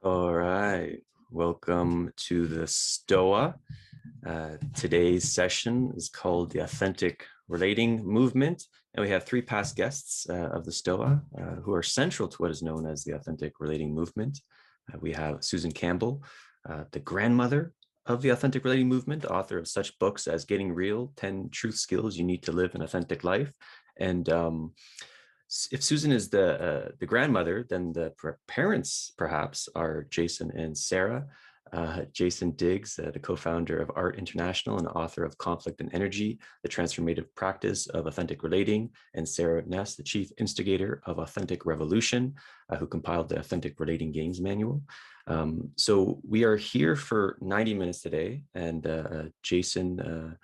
All right, welcome to the STOA. Today's session is called the Authentic Relating Movement, and we have three past guests of the STOA who are central to what is known as the Authentic Relating Movement. We have Susan Campbell, the grandmother of the Authentic Relating Movement, author of such books as Getting Real, 10 Truth Skills You Need to Live an Authentic Life. And if Susan is the grandmother, then the parents perhaps are Jason and Sara. Jason Diggs, the co-founder of Art International and author of Conflict and Energy, the transformative practice of authentic relating, and Sara Ness, the chief instigator of Authentic Revolution, who compiled the Authentic Relating Games Manual. So we are here for 90 minutes today, and Jason,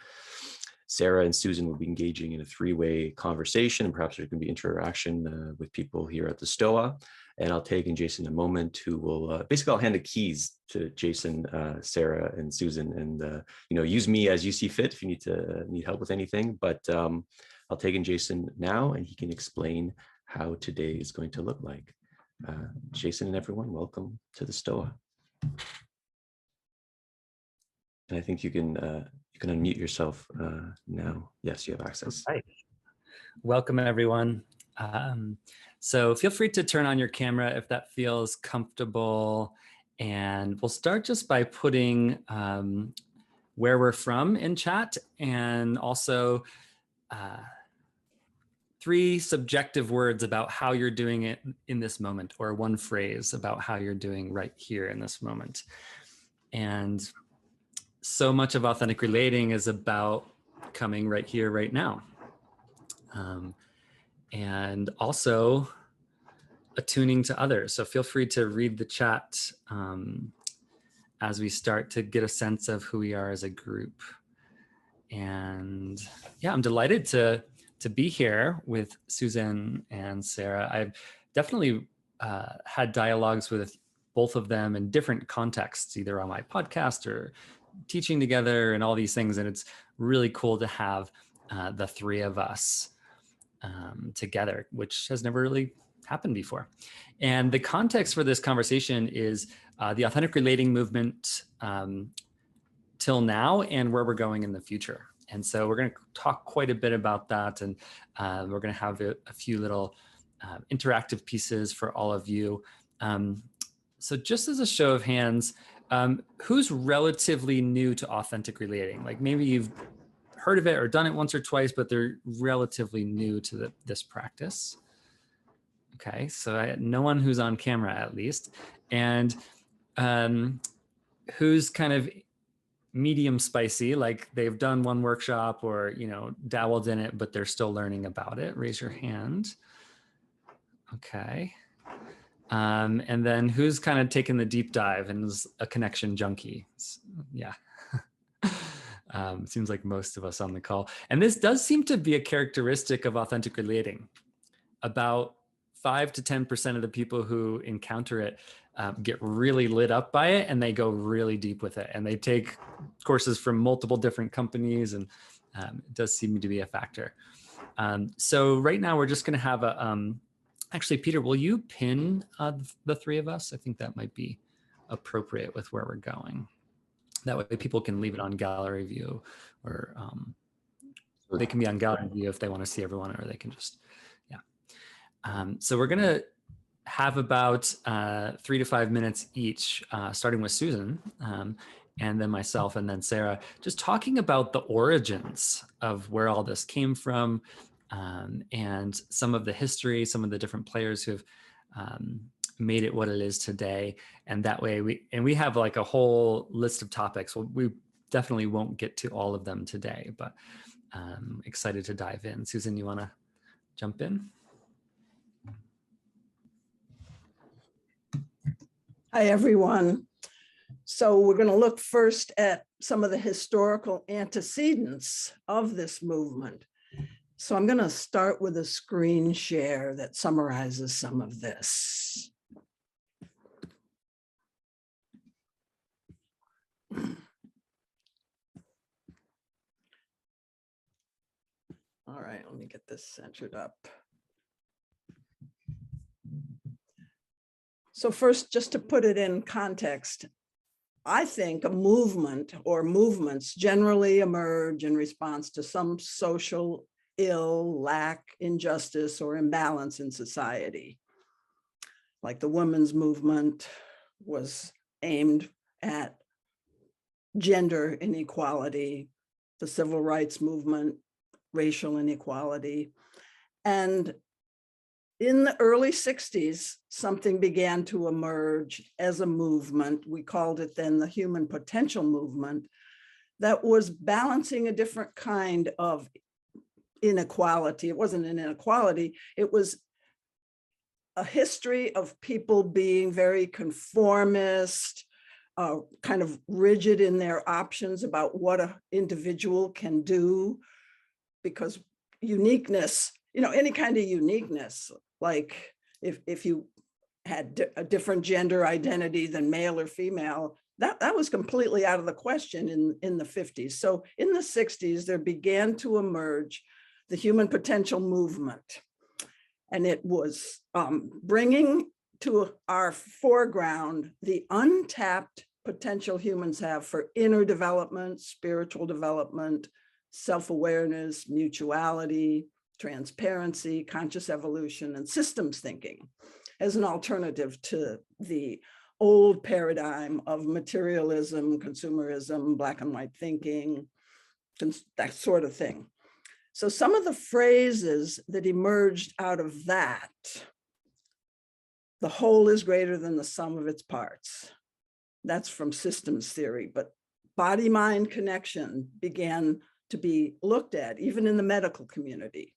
Sara and Susan will be engaging in a three-way conversation, and perhaps there can be interaction with people here at the STOA. And I'll take in Jason in a moment, who will basically, I'll hand the keys to Jason, Sara, and Susan, and use me as you see fit if you need help with anything. But I'll take in Jason now, and he can explain how today is going to look like. Jason and everyone, welcome to the STOA. And I think you can unmute yourself now. Yes, you have access. Hi. Welcome, everyone. So feel free to turn on your camera if that feels comfortable. And we'll start just by putting where we're from in chat, and also three subjective words about how you're doing it in this moment, or one phrase about how you're doing right here in this moment. And so much of authentic relating is about coming right here, right now. And also attuning to others. So feel free to read the chat as we start to get a sense of who we are as a group. And yeah, I'm delighted to be here with Susan and Sara. I've definitely had dialogues with both of them in different contexts, either on my podcast or teaching together and all these things. And it's really cool to have the three of us together, which has never really happened before. And the context for this conversation is the authentic relating movement till now and where we're going in the future. And so we're going to talk quite a bit about that. And we're going to have a few little interactive pieces for all of you. So just as a show of hands, who's relatively new to authentic relating? Like maybe you've heard of it or done it once or twice, but they're relatively new to this practice. Okay, so no one who's on camera at least. And who's kind of medium spicy, like they've done one workshop or, dabbled in it, but they're still learning about it? Raise your hand. Okay. And then who's kind of taken the deep dive and is a connection junkie? Yeah. Seems like most of us on the call. And this does seem to be a characteristic of authentic relating. About 5 to 10% of the people who encounter it get really lit up by it, and they go really deep with it. And they take courses from multiple different companies, and it does seem to be a factor. So right now we're just going to have a, actually, Peter, will you pin the three of us? I think that might be appropriate with where we're going. That way people can leave it on gallery view, or they can be on gallery view if they want to see everyone, or they can just, yeah. So we're going to have about 3 to 5 minutes each, starting with Susan, and then myself, and then Sara, just talking about the origins of where all this came from, and some of the history, some of the different players who've made it what it is today. And that way we have like a whole list of topics. Well, we definitely won't get to all of them today, but excited to dive in. Susan, you want to jump in? Hi, everyone. So we're going to look first at some of the historical antecedents of this movement. So I'm going to start with a screen share that summarizes some of this. All right, let me get this centered up. So first, just to put it in context, I think a movement or movements generally emerge in response to some social ill, lack, injustice, or imbalance in society. Like the women's movement was aimed at gender inequality, the civil rights movement, racial inequality. And in the early 60s, something began to emerge as a movement. We called it then the human potential movement, that was balancing a different kind of inequality. It wasn't an inequality, it was a history of people being very conformist, kind of rigid in their options about what an individual can do, because uniqueness, any kind of uniqueness, like if you had a different gender identity than male or female, that was completely out of the question in the 50s. So in the 60s, there began to emerge the human potential movement. And it was bringing to our foreground the untapped potential humans have for inner development, spiritual development, self-awareness, mutuality, transparency, conscious evolution, and systems thinking as an alternative to the old paradigm of materialism, consumerism, black and white thinking, that sort of thing. So some of the phrases that emerged out of that, the whole is greater than the sum of its parts. That's from systems theory, but body-mind connection began to be looked at, even in the medical community.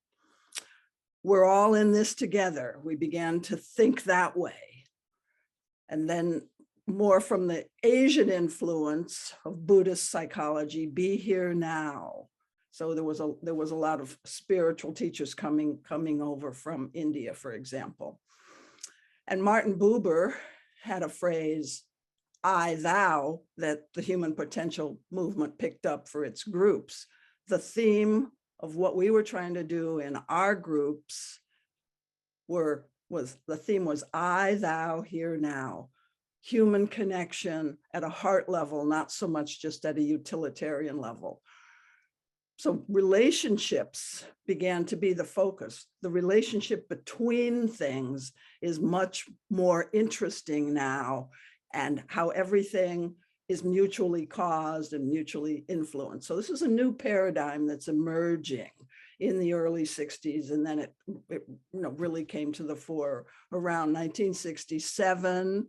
We're all in this together. We began to think that way. And then more from the Asian influence of Buddhist psychology, be here now. So there was a lot of spiritual teachers coming over from India, for example. And Martin Buber had a phrase, I, thou, that the human potential movement picked up for its groups. The theme of what we were trying to do in our groups was I, thou, here, now. Human connection at a heart level, not so much just at a utilitarian level. So relationships began to be the focus. The relationship between things is much more interesting now, and how everything is mutually caused and mutually influenced. So this is a new paradigm that's emerging in the early 60s, and then it really came to the fore around 1967.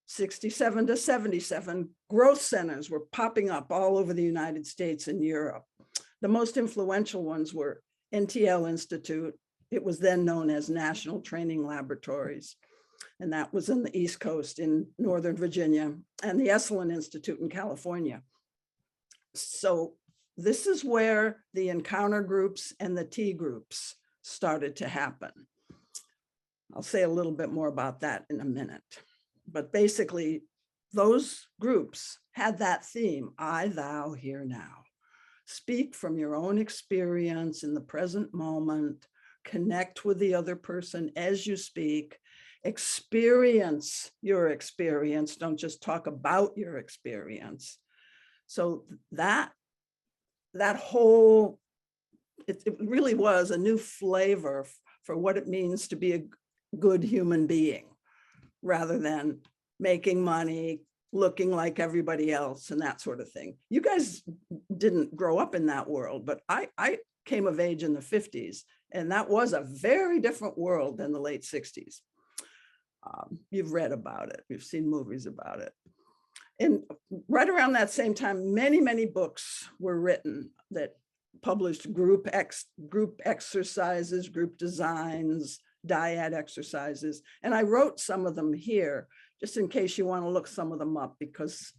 67 to 77, growth centers were popping up all over the United States and Europe. The most influential ones were NTL Institute. It was then known as National Training Laboratories. And that was in the East Coast in Northern Virginia, and the Esalen Institute in California. So this is where the encounter groups and the T groups started to happen. I'll say a little bit more about that in a minute. But basically, those groups had that theme, I, thou, here, now. Speak from your own experience in the present moment, connect with the other person as you speak, experience your experience, don't just talk about your experience. So that whole, it really was a new flavor for what it means to be a good human being, rather than making money, looking like everybody else and that sort of thing. You guys didn't grow up in that world, but I came of age in the 50s, and that was a very different world than the late 60s. You've read about it, you've seen movies about it. And right around that same time, many books were written that published group exercises, group designs, dyad exercises. And I wrote some of them here, just in case you want to look some of them up, because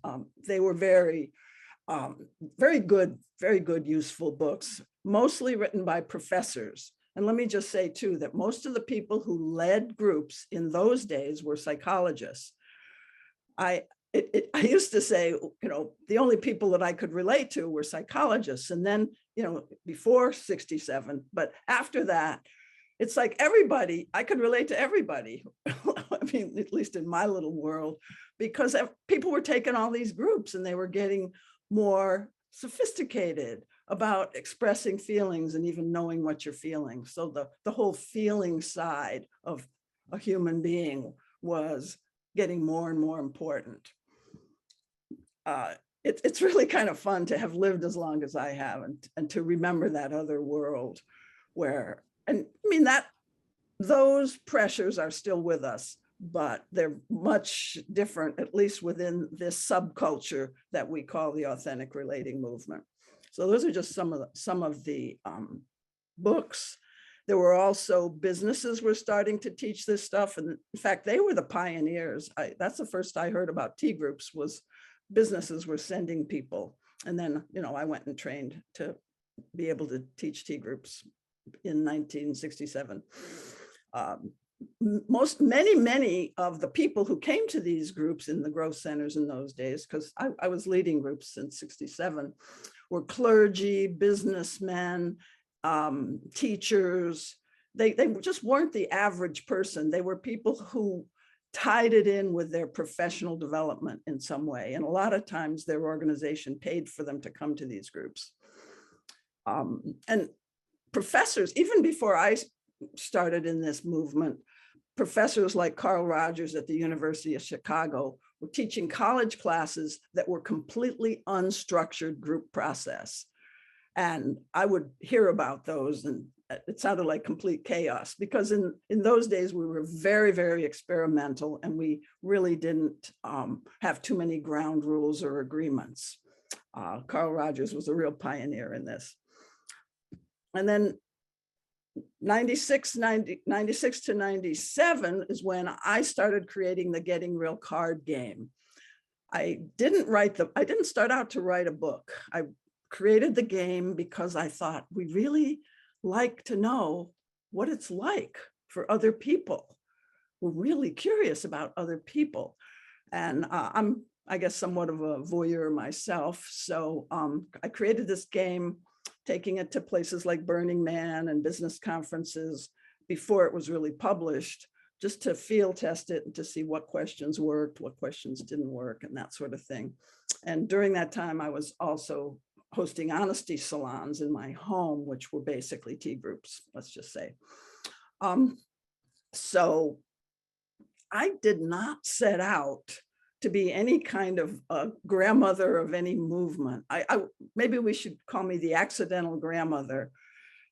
they were very good, useful books, mostly written by professors. And let me just say too, that most of the people who led groups in those days were psychologists. I used to say, the only people that I could relate to were psychologists. And then, before 67, but after that, it's like everybody, I could relate to everybody. mean, at least in my little world, because people were taking all these groups and they were getting more sophisticated about expressing feelings and even knowing what you're feeling. So the whole feeling side of a human being was getting more and more important. It's really kind of fun to have lived as long as I have and to remember that other world where, and I mean, those pressures are still with us, but they're much different, at least within this subculture that we call the authentic relating movement. So those are just some of the books. There were also businesses were starting to teach this stuff. And in fact, they were the pioneers. That's the first I heard about tea groups, was businesses were sending people. And then, I went and trained to be able to teach tea groups in 1967. Many of the people who came to these groups in the growth centers in those days, because I was leading groups since 67, were clergy, businessmen, teachers. They just weren't the average person. They were people who tied it in with their professional development in some way. And a lot of times their organization paid for them to come to these groups. And professors, even before I started in this movement, professors like Carl Rogers at the University of Chicago were teaching college classes that were completely unstructured group process. And I would hear about those, and it sounded like complete chaos, because in those days we were very, very experimental, and we really didn't have too many ground rules or agreements. Carl Rogers was a real pioneer in this. And then 96 to 97 is when I started creating the Getting Real card game. I didn't start out to write a book. I created the game because I thought we really like to know what it's like for other people. We're really curious about other people. And I'm, I guess, somewhat of a voyeur myself. So I created this game, taking it to places like Burning Man and business conferences before it was really published, just to field test it and to see what questions worked, what questions didn't work, and that sort of thing. And during that time, I was also hosting honesty salons in my home, which were basically tea groups, let's just say. So I did not set out to be any kind of grandmother of any movement. Maybe we should call me the accidental grandmother.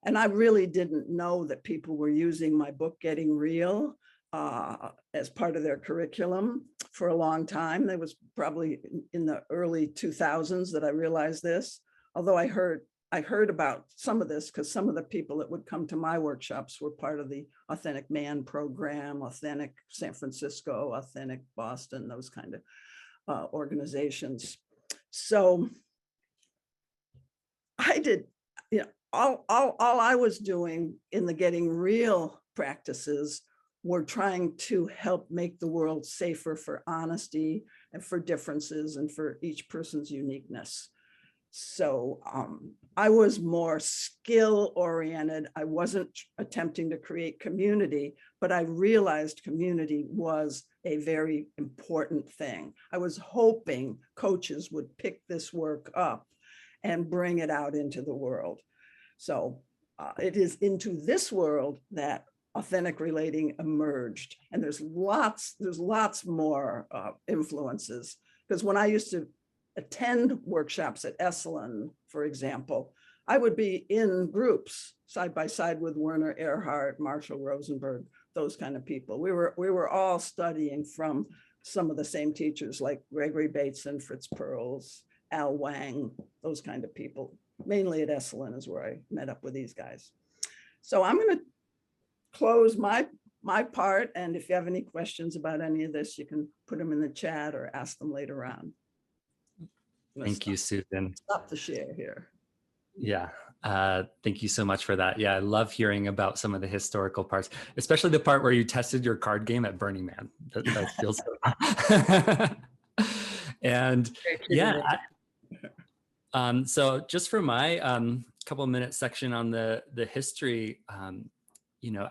And I really didn't know that people were using my book, Getting Real, as part of their curriculum for a long time. That was probably in the early 2000s that I realized this. Although I heard about some of this because some of the people that would come to my workshops were part of the Authentic Man program, Authentic San Francisco, Authentic Boston, those kind of organizations. So I did, all I was doing in the Getting Real practices were trying to help make the world safer for honesty and for differences and for each person's uniqueness. So I was more skill oriented. I wasn't attempting to create community, but I realized community was a very important thing. I was hoping coaches would pick this work up and bring it out into the world. So it is into this world that authentic relating emerged. And there's lots more influences, because when I used to attend workshops at Esalen, for example, I would be in groups side by side with Werner Erhard, Marshall Rosenberg, those kind of people. We were all studying from some of the same teachers like Gregory Bateson, Fritz Perls, Al Wang, those kind of people. Mainly at Esalen is where I met up with these guys. So I'm going to close my part, and if you have any questions about any of this, you can put them in the chat or ask them later on. Thank you, Susan. Stop the share here. Yeah. Thank you so much for that. Yeah, I love hearing about some of the historical parts, especially the part where you tested your card game at Burning Man. That feels so. And yeah, so just for my couple of minute section on the history,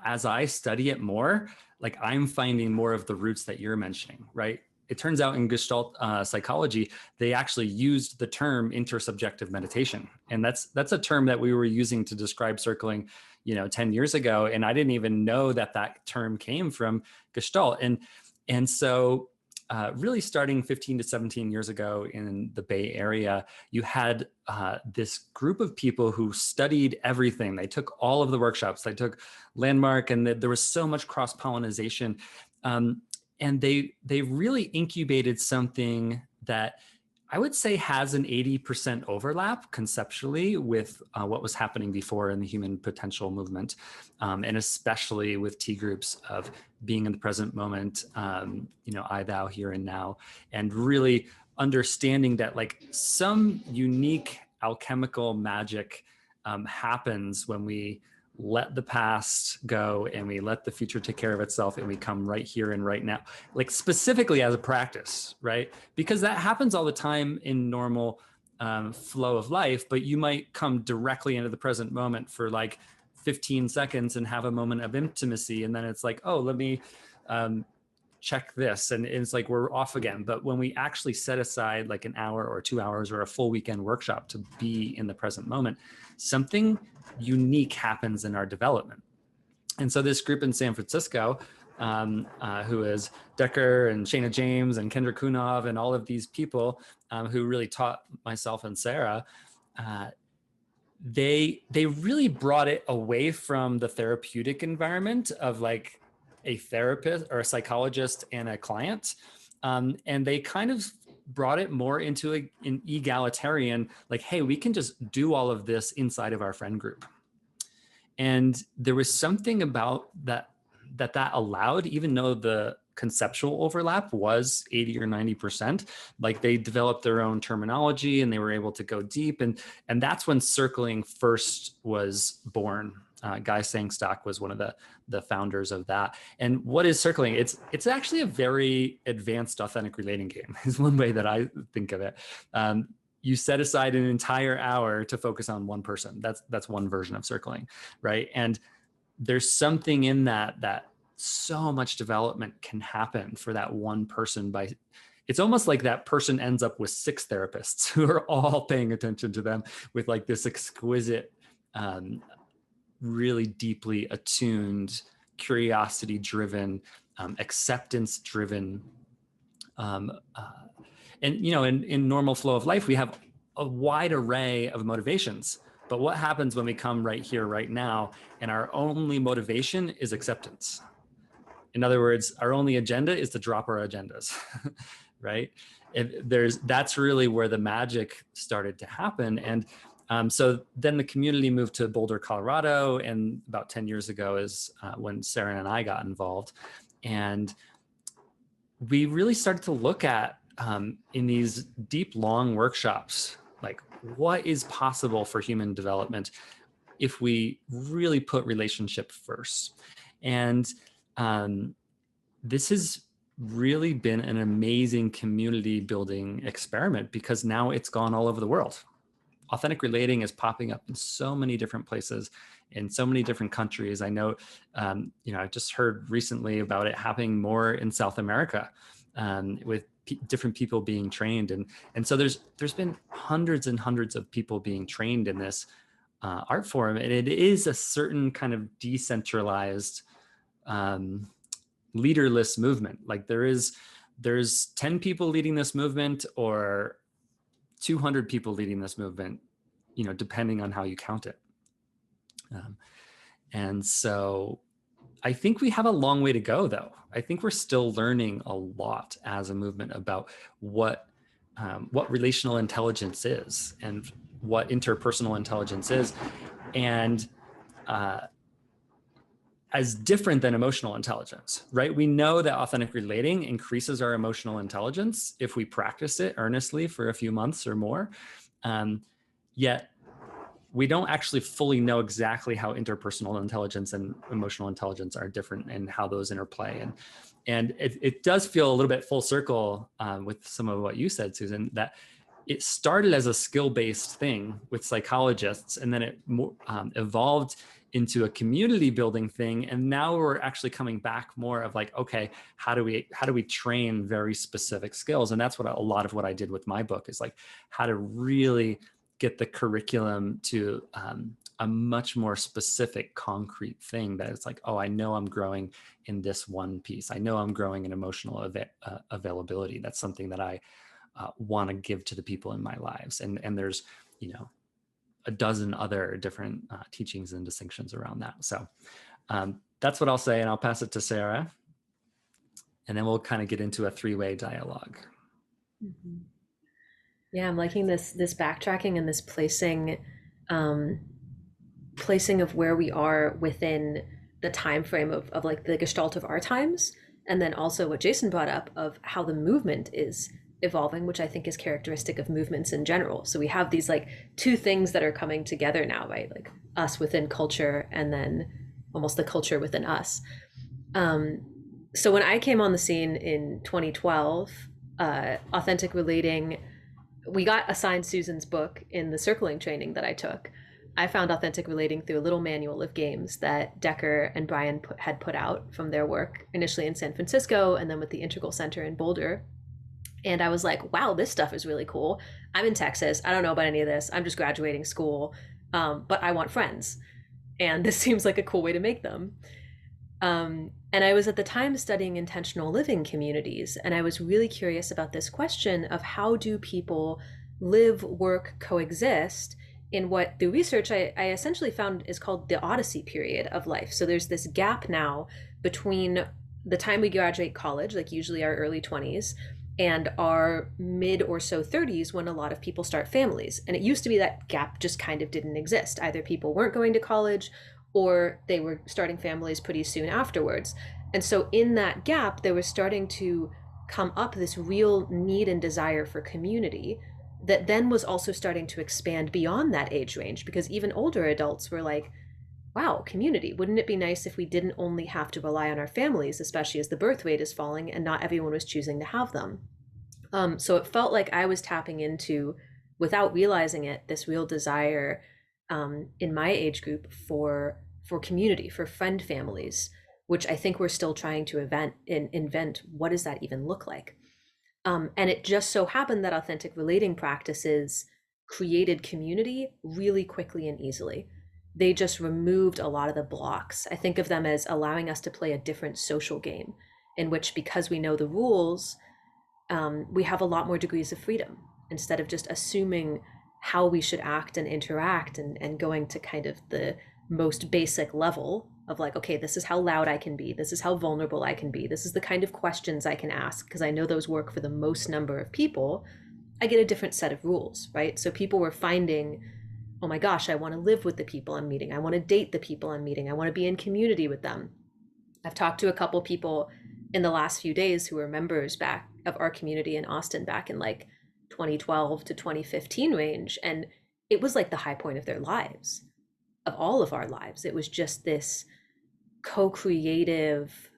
as I study it more, like I'm finding more of the roots that you're mentioning, right? It turns out in Gestalt psychology, they actually used the term intersubjective meditation. And that's a term that we were using to describe circling, 10 years ago. And I didn't even know that term came from Gestalt. And so really starting 15 to 17 years ago in the Bay Area, you had this group of people who studied everything. They took all of the workshops, they took Landmark, and there was so much cross-pollination. And they really incubated something that I would say has an 80% overlap conceptually with what was happening before in the human potential movement, and especially with T groups of being in the present moment, I, thou, here and now, and really understanding that like some unique alchemical magic happens when we let the past go and we let the future take care of itself and we come right here and right now, like specifically as a practice, right? Because that happens all the time in normal flow of life, but you might come directly into the present moment for like 15 seconds and have a moment of intimacy. And then it's like, oh, let me check this. And it's like, we're off again. But when we actually set aside like an hour or 2 hours or a full weekend workshop to be in the present moment, something unique happens in our development. And so this group in San Francisco, who is Decker and Shayna James and Kendra Kunov and all of these people who really taught myself and Sara, they really brought it away from the therapeutic environment of like a therapist or a psychologist and a client. And they kind of brought it more into an egalitarian, like, hey, we can just do all of this inside of our friend group. And there was something about that allowed, even though the conceptual overlap was 80 or 90%, like they developed their own terminology and they were able to go deep. And that's when circling first was born. Guy Sangstock was one of the founders of that. And what is circling? It's actually a very advanced authentic relating game is one way that I think of it. You set aside an entire hour to focus on one person. That's one version of circling, right? And there's something in that so much development can happen for that one person it's almost like that person ends up with 6 therapists who are all paying attention to them with like this exquisite, really deeply attuned, curiosity-driven, acceptance-driven. And, in normal flow of life, we have a wide array of motivations. But what happens when we come right here, right now, and our only motivation is acceptance? In other words, our only agenda is to drop our agendas, right? That's really where the magic started to happen. And so then the community moved to Boulder, Colorado, and about 10 years ago is when Sara and I got involved. And we really started to look at, in these deep, long workshops, like what is possible for human development if we really put relationship first. And this has really been an amazing community building experiment because now it's gone all over the world. Authentic relating is popping up in so many different places in so many different countries. I know, I just heard recently about it happening more in South America with different people being trained. And so there's been hundreds and hundreds of people being trained in this art form. And it is a certain kind of decentralized, leaderless movement. Like there's 10 people leading this movement or 200 people leading this movement, depending on how you count it. And so I think we have a long way to go, though. I think we're still learning a lot as a movement about what relational intelligence is and what interpersonal intelligence is, and as different than emotional intelligence, right? We know that authentic relating increases our emotional intelligence if we practice it earnestly for a few months or more. Yet we don't actually fully know exactly how interpersonal intelligence and emotional intelligence are different and how those interplay. And it does feel a little bit full circle with some of what you said, Susan, that it started as a skill-based thing with psychologists, and then it evolved into a community building thing. And now we're actually coming back more of like, okay, how do we train very specific skills? And that's what a lot of what I did with my book is like how to really get the curriculum to a much more specific, concrete thing that it's like, oh, I know I'm growing in this one piece. I know I'm growing in emotional availability. That's something that I want to give to the people in my lives. And there's, a dozen other different teachings and distinctions around that. So that's what I'll say, and I'll pass it to Sara. And then we'll kind of get into a three-way dialogue. Mm-hmm. Yeah, I'm liking this backtracking and this placing of where we are within the time frame of like the gestalt of our times, and then also what Jason brought up of how the movement is evolving, which I think is characteristic of movements in general. So we have these like two things that are coming together now, right? Like us within culture and then almost the culture within us. So when I came on the scene in 2012, authentic relating, we got assigned Susan's book in the circling training that I took. I found authentic relating through a little manual of games that Decker and Brian had put out from their work initially in San Francisco and then with the Integral Center in Boulder. And I was like, wow, this stuff is really cool. I'm in Texas. I don't know about any of this. I'm just graduating school, but I want friends. And this seems like a cool way to make them. And I was at the time studying intentional living communities. And I was really curious about this question of how do people live, work, coexist in what the research I essentially found is called the Odyssey period of life. So there's this gap now between the time we graduate college, like usually our early 20s, and our mid or so 30s when a lot of people start families. And it used to be that gap just kind of didn't exist. Either people weren't going to college or they were starting families pretty soon afterwards. And so in that gap, there was starting to come up this real need and desire for community that then was also starting to expand beyond that age range, because even older adults were like, wow, community, wouldn't it be nice if we didn't only have to rely on our families, especially as the birth rate is falling and not everyone was choosing to have them. So it felt like I was tapping into, without realizing it, this real desire in my age group for community, for friend families, which I think we're still trying to invent what does that even look like? And it just so happened that authentic relating practices created community really quickly and easily. They just removed a lot of the blocks. I think of them as allowing us to play a different social game in which, because we know the rules, we have a lot more degrees of freedom instead of just assuming how we should act and interact and going to kind of the most basic level of like, okay, this is how loud I can be. This is how vulnerable I can be. This is the kind of questions I can ask because I know those work for the most number of people. I get a different set of rules, right? So people were finding, oh my gosh, I want to live with the people I'm meeting. I want to date the people I'm meeting. I want to be in community with them. I've talked to a couple people in the last few days who were members back of our community in Austin back in like 2012 to 2015 range. And it was like the high point of their lives, of all of our lives. It was just this co-creative,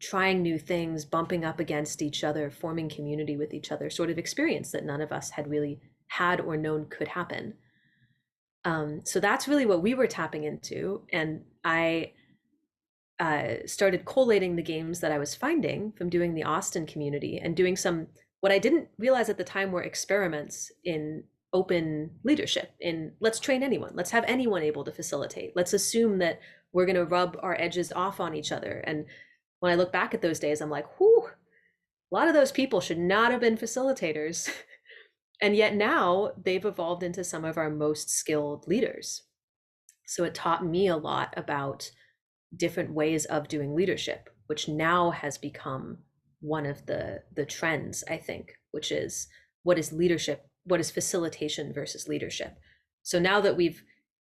trying new things, bumping up against each other, forming community with each other sort of experience that none of us had really had or known could happen. So that's really what we were tapping into. And I started collating the games that I was finding from doing the Austin community and doing some, what I didn't realize at the time were experiments in open leadership, in let's train anyone, let's have anyone able to facilitate. Let's assume that we're going to rub our edges off on each other. And when I look back at those days, I'm like, whew, a lot of those people should not have been facilitators. And yet now they've evolved into some of our most skilled leaders. So it taught me a lot about different ways of doing leadership, which now has become one of the trends, I think, which is what is leadership, what is facilitation versus leadership. So now that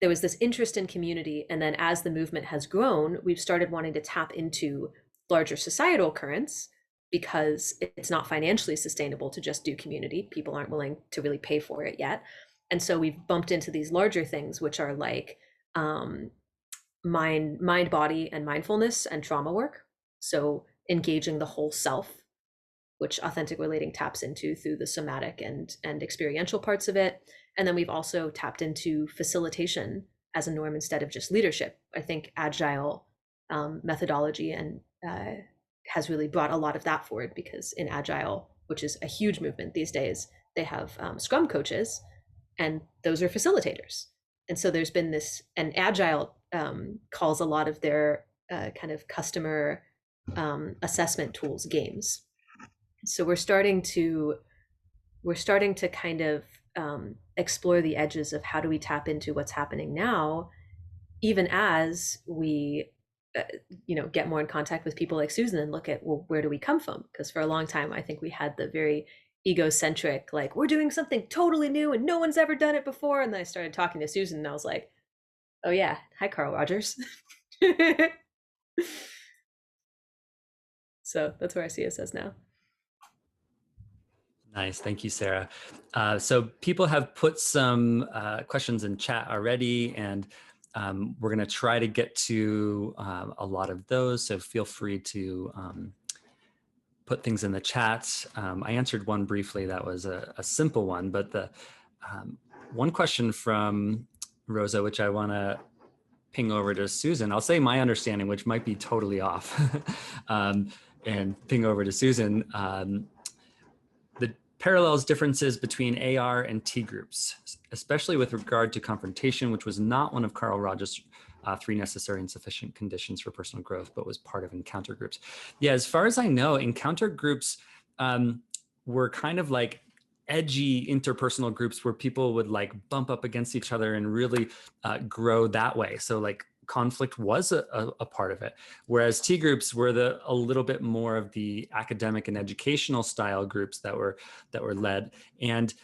there was this interest in community, and then as the movement has grown, we've started wanting to tap into larger societal currents because it's not financially sustainable to just do community. People aren't willing to really pay for it yet. And so we've bumped into these larger things, which are like mind, body, and mindfulness and trauma work. So engaging the whole self, which authentic relating taps into through the somatic and experiential parts of it. And then we've also tapped into facilitation as a norm instead of just leadership. I think agile methodology and has really brought a lot of that forward, because in agile, which is a huge movement these days, they have scrum coaches, and those are facilitators. And so there's been this, and agile calls a lot of their kind of customer assessment tools games. So we're starting to kind of explore the edges of how do we tap into what's happening now, even as we get more in contact with people like Susan and look at, well, where do we come from? Because for a long time, I think we had the very egocentric, like, we're doing something totally new and no one's ever done it before. And then I started talking to Susan and I was like, oh yeah, hi, Carl Rogers. So that's where I see us as now. Nice. Thank you, Sara. So people have put some questions in chat already, and we're going to try to get to a lot of those. So feel free to put things in the chat. I answered one briefly. That was a simple one, but the one question from Rosa, which I want to ping over to Susan, I'll say my understanding, which might be totally off, and ping over to Susan. The parallels differences between AR and T groups, especially with regard to confrontation, which was not one of Carl Rogers' 3 necessary and sufficient conditions for personal growth, but was part of encounter groups. Yeah, as far as I know, encounter groups were kind of like edgy interpersonal groups where people would like bump up against each other and really grow that way. So like conflict was a part of it, whereas T groups were a little bit more of the academic and educational style groups that were led. And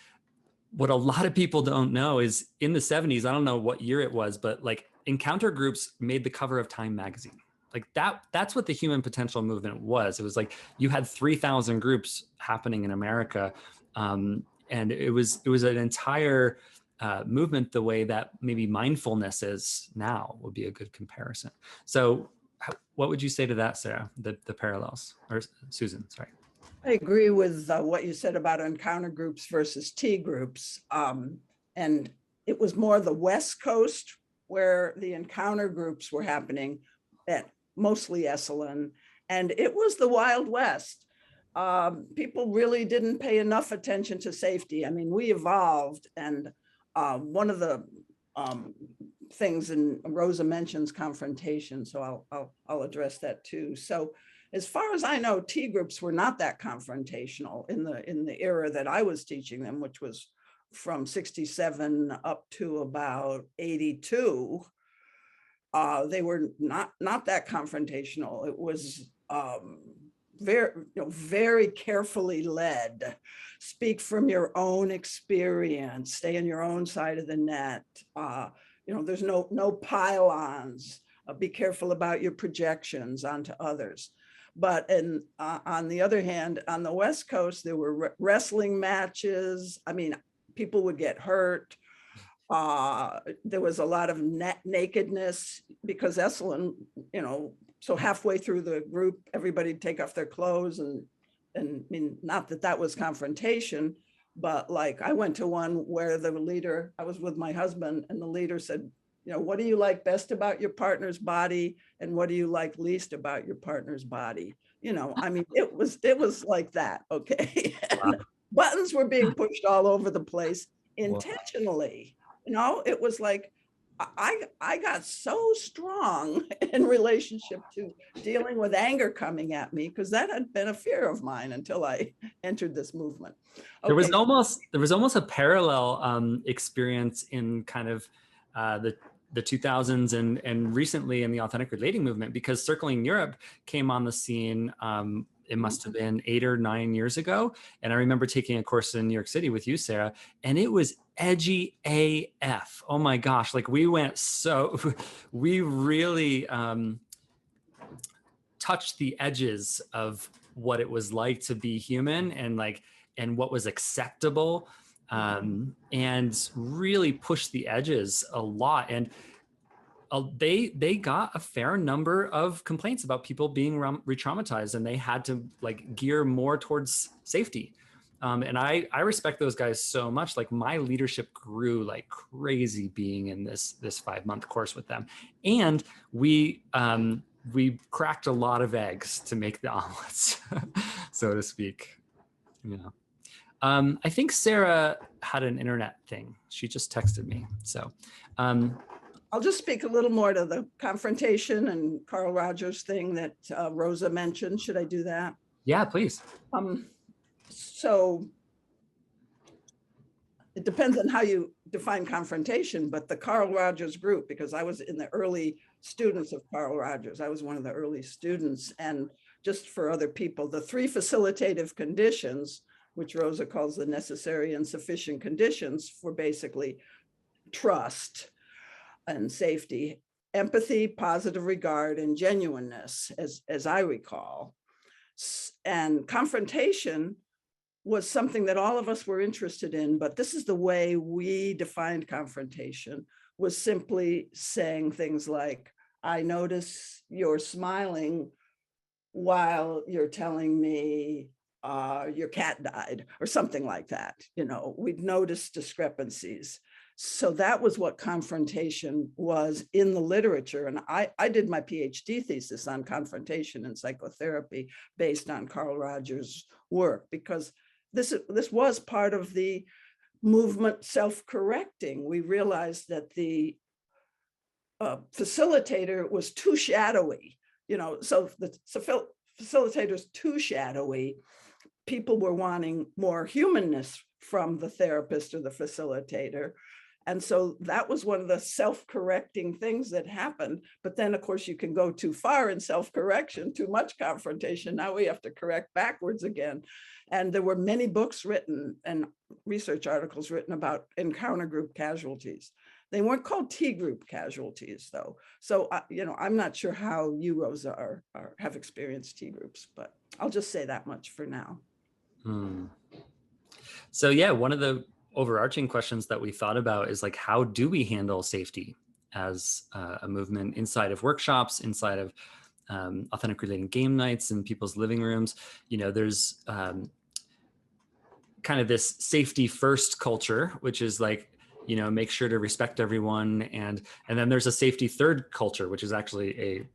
what a lot of people don't know is in the 70s, I don't know what year it was, but like encounter groups made the cover of Time magazine. Like that's what the human potential movement was. It was like you had 3,000 groups happening in America. And it was an entire movement, the way that maybe mindfulness is now would be a good comparison. So what would you say to that, Sara, the parallels? Or Susan, sorry. I agree with what you said about encounter groups versus T groups. And it was more the West Coast where the encounter groups were happening, at mostly Esalen. And it was the Wild West. People really didn't pay enough attention to safety. I mean, we evolved, and one of the things, and Rosa mentions confrontation, so I'll address that too. So as far as I know, T groups were not that confrontational in the era that I was teaching them, which was from 67 up to about 82. They were not that confrontational. It was very carefully led. Speak from your own experience. Stay on your own side of the net. There's no pile-ons. Be careful about your projections onto others. But on the other hand, on the West Coast, there were wrestling matches. I mean, people would get hurt. There was a lot of nakedness because Esalen, so halfway through the group, everybody'd take off their clothes, and I mean, not that was confrontation, but like I went to one where the leader, I was with my husband, and the leader said, what do you like best about your partner's body, and what do you like least about your partner's body? I mean, it was like that, okay? Wow. Buttons were being pushed all over the place intentionally. It was like, I got so strong in relationship to dealing with anger coming at me, because that had been a fear of mine until I entered this movement. Okay. There was almost a parallel experience in kind of the 2000s and recently in the authentic relating movement, because Circling Europe came on the scene. It must have been 8 or 9 years ago. And I remember taking a course in New York City with you, Sara, and it was edgy AF. Oh my gosh. Like we really touched the edges of what it was like to be human, and what was acceptable, and really pushed the edges a lot. And they got a fair number of complaints about people being re-traumatized, and they had to like gear more towards safety. And I respect those guys so much. Like my leadership grew like crazy being in this 5-month course with them. And we cracked a lot of eggs to make the omelets, so to speak. Yeah. I think Sara had an internet thing. She just texted me. So I'll just speak a little more to the confrontation and Carl Rogers thing that Rosa mentioned. Should I do that? yeah, please. So it depends on how you define confrontation, but the Carl Rogers group, because I was in the early students of Carl Rogers, I was one of the early students, and just for other people, the 3 facilitative conditions, which Rosa calls the necessary and sufficient conditions for basically trust and safety, empathy, positive regard, and genuineness, as I recall. And confrontation was something that all of us were interested in, but this is the way we defined confrontation, was simply saying things like, I notice you're smiling while you're telling me your cat died, or something like that. We'd noticed discrepancies. So that was what confrontation was in the literature. And I did my PhD thesis on confrontation and psychotherapy based on Carl Rogers' work, because this was part of the movement self-correcting. We realized that the facilitator was too shadowy, so the facilitator's too shadowy. People were wanting more humanness from the therapist or the facilitator. And so that was one of the self-correcting things that happened. But then, of course, you can go too far in self-correction, too much confrontation. Now we have to correct backwards again. And there were many books written and research articles written about encounter group casualties. They weren't called T group casualties, though. So, I'm not sure how you, Rosa, have experienced T groups, but I'll just say that much for now. So yeah, one of the overarching questions that we thought about is like, how do we handle safety as a movement inside of workshops, inside of authentic relating game nights in people's living rooms? There's kind of this safety first culture, which is like, make sure to respect everyone. And then there's a safety third culture, which is actually a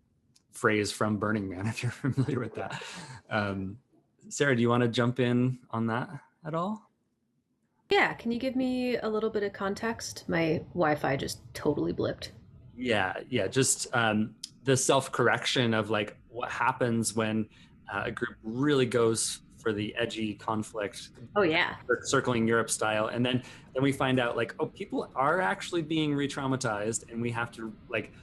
phrase from Burning Man, if you're familiar with that. Sara, do you want to jump in on that at all? Yeah, can you give me a little bit of context? My Wi-Fi just totally blipped. Yeah, just the self-correction of like what happens when a group really goes for the edgy conflict. Oh yeah. Circling Europe style. And then we find out like, oh, people are actually being re-traumatized, and we have to like,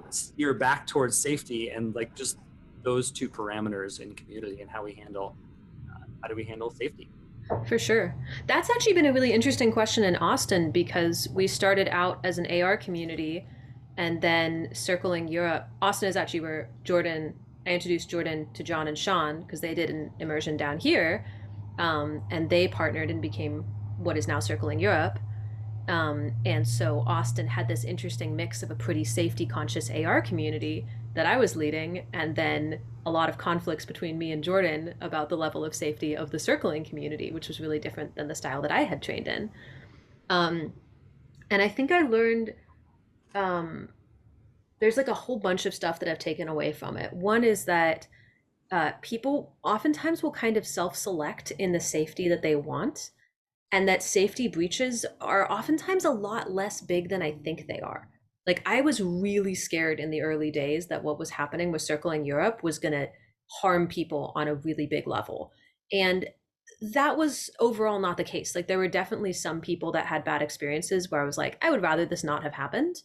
steer back towards safety, and like just those 2 parameters in community and how do we handle safety? For sure. That's actually been a really interesting question in Austin, because we started out as an AR community, and then circling Europe. Austin is actually where I introduced Jordan to John and Sean, because they did an immersion down here, and they partnered and became what is now Circling Europe. And so Austin had this interesting mix of a pretty safety conscious AR community that I was leading, and then a lot of conflicts between me and Jordan about the level of safety of the circling community, which was really different than the style that I had trained in. And I think I learned there's like a whole bunch of stuff that I've taken away from it. One is that people oftentimes will kind of self-select in the safety that they want, and that safety breaches are oftentimes a lot less big than I think they are. Like, I was really scared in the early days that what was happening with Circling Europe was going to harm people on a really big level. And that was overall not the case. Like, there were definitely some people that had bad experiences where I was like, I would rather this not have happened.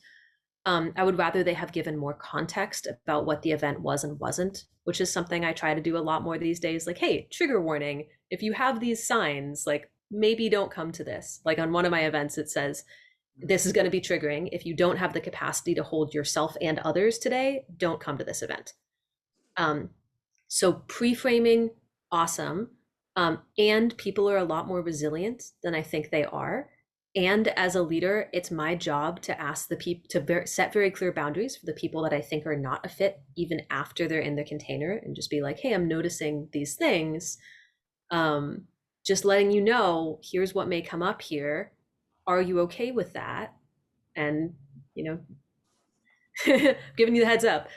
I would rather they have given more context about what the event was and wasn't, which is something I try to do a lot more these days. Like, hey, trigger warning, if you have these signs, like, maybe don't come to this. Like, on one of my events, it says, this is going to be triggering. If you don't have the capacity to hold yourself and others today, don't come to this event. So pre-framing, awesome. And people are a lot more resilient than I think they are. And as a leader, it's my job to ask the people to set very clear boundaries for the people that I think are not a fit, even after they're in the container, and just be like, hey, I'm noticing these things. just letting you know, here's what may come up here. Are you okay with that? And, you know, giving you the heads up.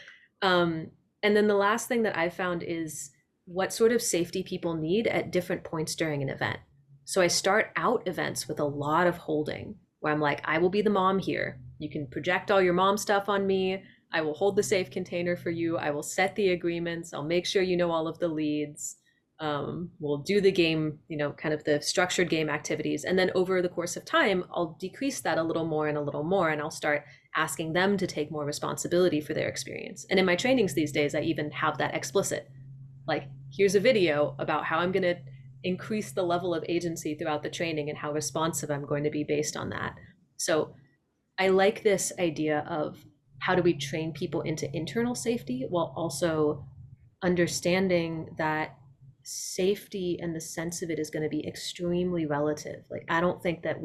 And then the last thing that I found is what sort of safety people need at different points during an event. So I start out events with a lot of holding, where I'm like, I will be the mom here. You can project all your mom stuff on me. I will hold the safe container for you. I will set the agreements. I'll make sure you know all of the leads. We'll do the game, you know, kind of the structured game activities. And then over the course of time, I'll decrease that a little more and a little more, and I'll start asking them to take more responsibility for their experience. And in my trainings these days, I even have that explicit. Like, here's a video about how I'm going to increase the level of agency throughout the training and how responsive I'm going to be based on that. So I like this idea of how do we train people into internal safety while also understanding that safety and the sense of it is going to be extremely relative. Like, I don't think that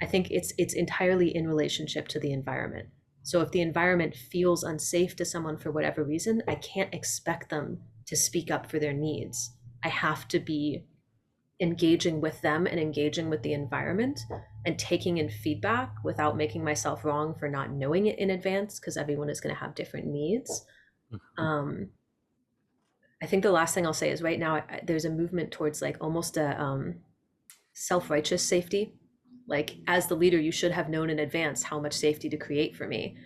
I think it's entirely in relationship to the environment. So if the environment feels unsafe to someone for whatever reason, I can't expect them to speak up for their needs. I have to be engaging with them and engaging with the environment and taking in feedback without making myself wrong for not knowing it in advance, because everyone is going to have different needs. I think the last thing I'll say is right now there's a movement towards like almost a self-righteous safety. Like, as the leader, you should have known in advance how much safety to create for me.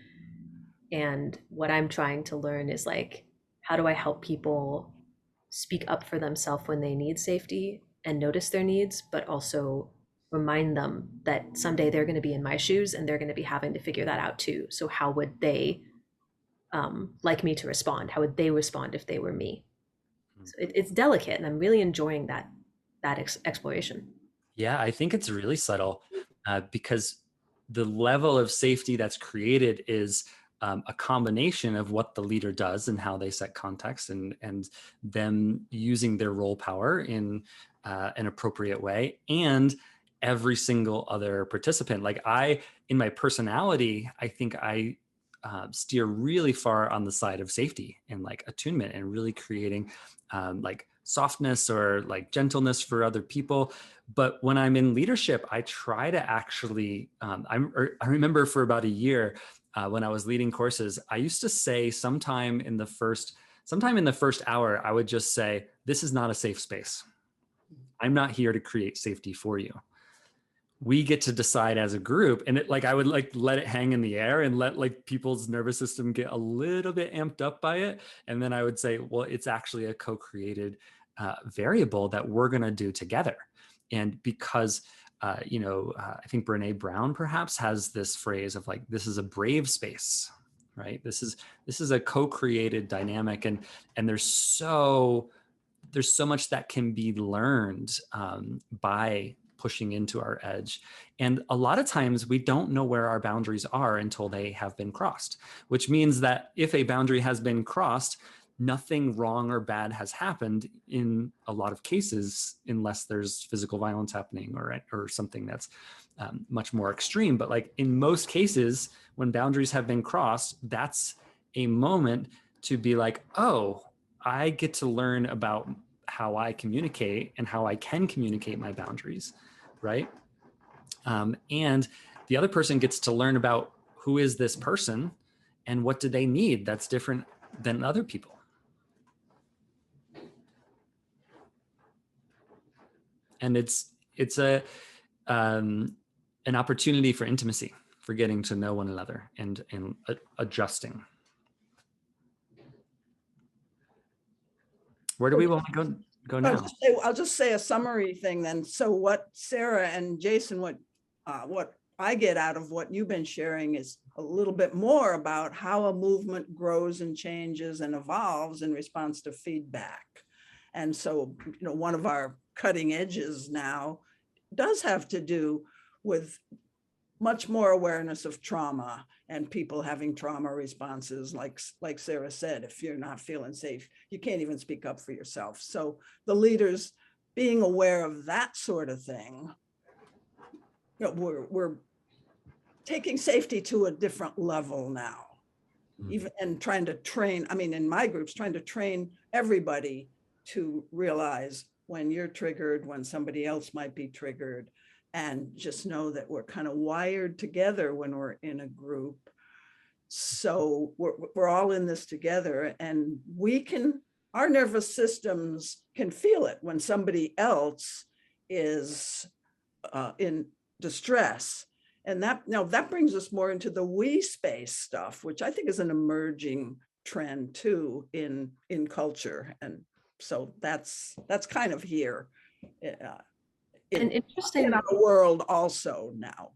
And what I'm trying to learn is like, how do I help people speak up for themselves when they need safety and notice their needs, but also remind them that someday they're going to be in my shoes and they're going to be having to figure that out too. So how would they like me to respond? How would they respond if they were me? So it's delicate, and I'm really enjoying that exploration. Yeah, I think it's really subtle because the level of safety that's created is a combination of what the leader does and how they set context, and them using their role power in an appropriate way, and every single other participant. Like, in my personality, I think I steer really far on the side of safety and like attunement and really creating like softness or like gentleness for other people. But when I'm in leadership, I try to actually, I remember for about a year when I was leading courses, I used to say sometime in the first hour, I would just say, this is not a safe space. I'm not here to create safety for you. We get to decide as a group. And I would like let it hang in the air and let like people's nervous system get a little bit amped up by it. And then I would say, well, it's actually a co-created variable that we're going to do together. And because, I think Brene Brown perhaps has this phrase of like, this is a brave space, right? This is a co-created dynamic. And there's so much that can be learned by pushing into our edge. And a lot of times we don't know where our boundaries are until they have been crossed, which means that if a boundary has been crossed, nothing wrong or bad has happened in a lot of cases, unless there's physical violence happening or something that's much more extreme. But like in most cases, when boundaries have been crossed, that's a moment to be like, oh, I get to learn about how I communicate and how I can communicate my boundaries, right? And the other person gets to learn about who is this person and what do they need that's different than other people. And it's an opportunity for intimacy, for getting to know one another and adjusting. Where do we want to go now? I'll just say a summary thing then. So what Sara and Jason, what I get out of what you've been sharing is a little bit more about how a movement grows and changes and evolves in response to feedback. And so, one of our cutting edges now does have to do with much more awareness of trauma and people having trauma responses. Like Sara said, if you're not feeling safe, you can't even speak up for yourself. So the leaders being aware of that sort of thing, we're taking safety to a different level now, even and trying to train, in my groups, trying to train everybody to realize when you're triggered, when somebody else might be triggered, and just know that we're kind of wired together when we're in a group. So we're all in this together, and our nervous systems can feel it when somebody else is in distress. And that brings us more into the we space stuff, which I think is an emerging trend too in culture. And so that's kind of here And interesting in our world also now.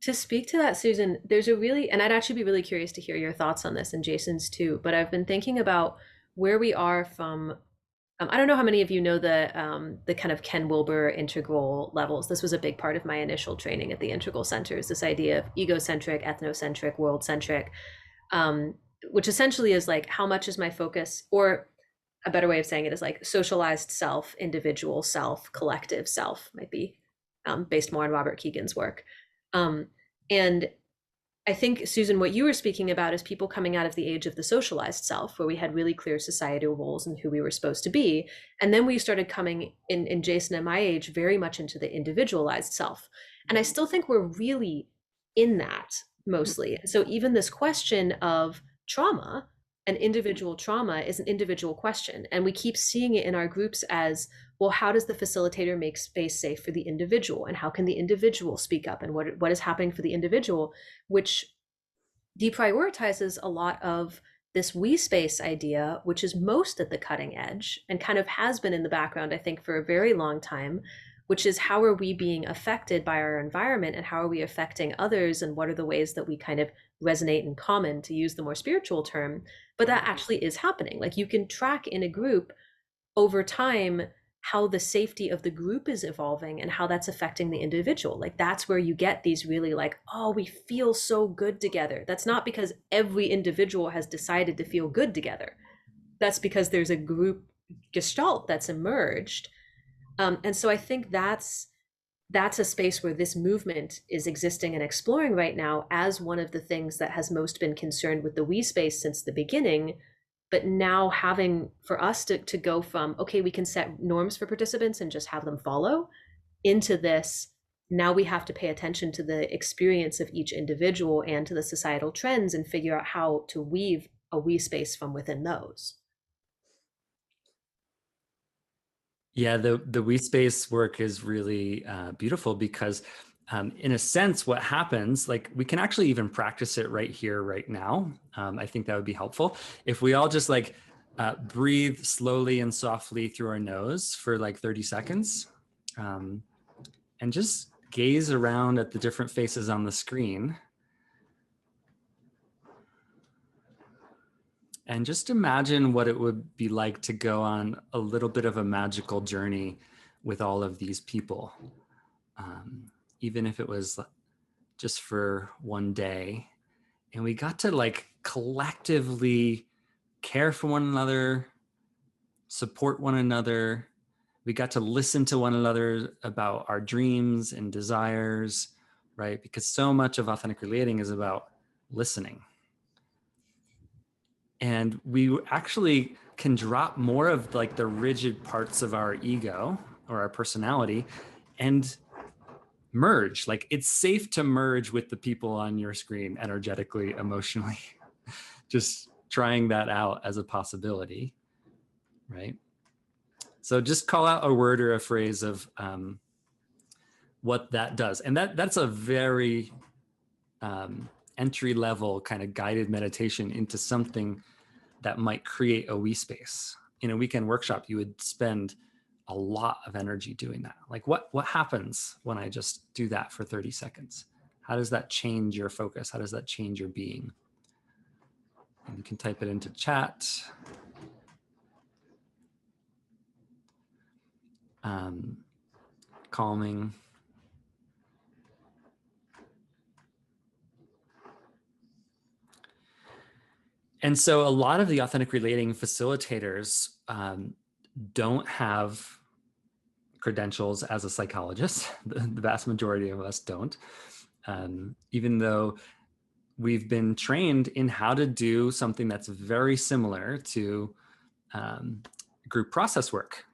to speak to that, Susan. There's and I'd actually be really curious to hear your thoughts on this, and Jason's too. But I've been thinking about where we are from. I don't know how many of you know the kind of Ken Wilber integral levels. This was a big part of my initial training at the Integral Center, is this idea of egocentric, ethnocentric, world-centric, which essentially is like, how much is my focus, or a better way of saying it is like socialized self, individual self, collective self, might be based more on Robert Keegan's work. And I think, Susan, what you were speaking about is people coming out of the age of the socialized self, where we had really clear societal roles and who we were supposed to be. And then we started coming in Jason and my age very much into the individualized self. And I still think we're really in that mostly. So even this question of trauma and individual trauma is an individual question. And we keep seeing it in our groups as, well, how does the facilitator make space safe for the individual? And how can the individual speak up? And what is happening for the individual, which deprioritizes a lot of this we space idea, which is most at the cutting edge and kind of has been in the background, I think, for a very long time, which is how are we being affected by our environment and how are we affecting others, and what are the ways that we kind of resonate in common, to use the more spiritual term. But that actually is happening. Like, you can track in a group over time how the safety of the group is evolving and how that's affecting the individual. Like, that's where you get these really like, oh, we feel so good together. That's not because every individual has decided to feel good together. That's because there's a group gestalt that's emerged. And so I think that's a space where this movement is existing and exploring right now as one of the things that has most been concerned with the we space since the beginning. But now having for us to go from, okay, we can set norms for participants and just have them follow, into this, now we have to pay attention to the experience of each individual and to the societal trends and figure out how to weave a we space from within those. Yeah, the we space work is really beautiful because in a sense, what happens, like, we can actually even practice it right here, right now. I think that would be helpful if we all just like breathe slowly and softly through our nose for like 30 seconds and just gaze around at the different faces on the screen. And just imagine what it would be like to go on a little bit of a magical journey with all of these people. Even if it was just for one day, and we got to like collectively care for one another, support one another. We got to listen to one another about our dreams and desires, right? Because so much of authentic relating is about listening. And we actually can drop more of like the rigid parts of our ego or our personality and merge. Like, it's safe to merge with the people on your screen energetically, emotionally. Just trying that out as a possibility, right? So just call out a word or a phrase of what that does. And that's a very entry level kind of guided meditation into something that might create a we space. In a weekend workshop, you would spend a lot of energy doing that. Like, what happens when I just do that for 30 seconds? How does that change your focus? How does that change your being? And you can type it into chat. Calming. And so a lot of the authentic relating facilitators don't have credentials as a psychologist. The vast majority of us don't, even though we've been trained in how to do something that's very similar to group process work,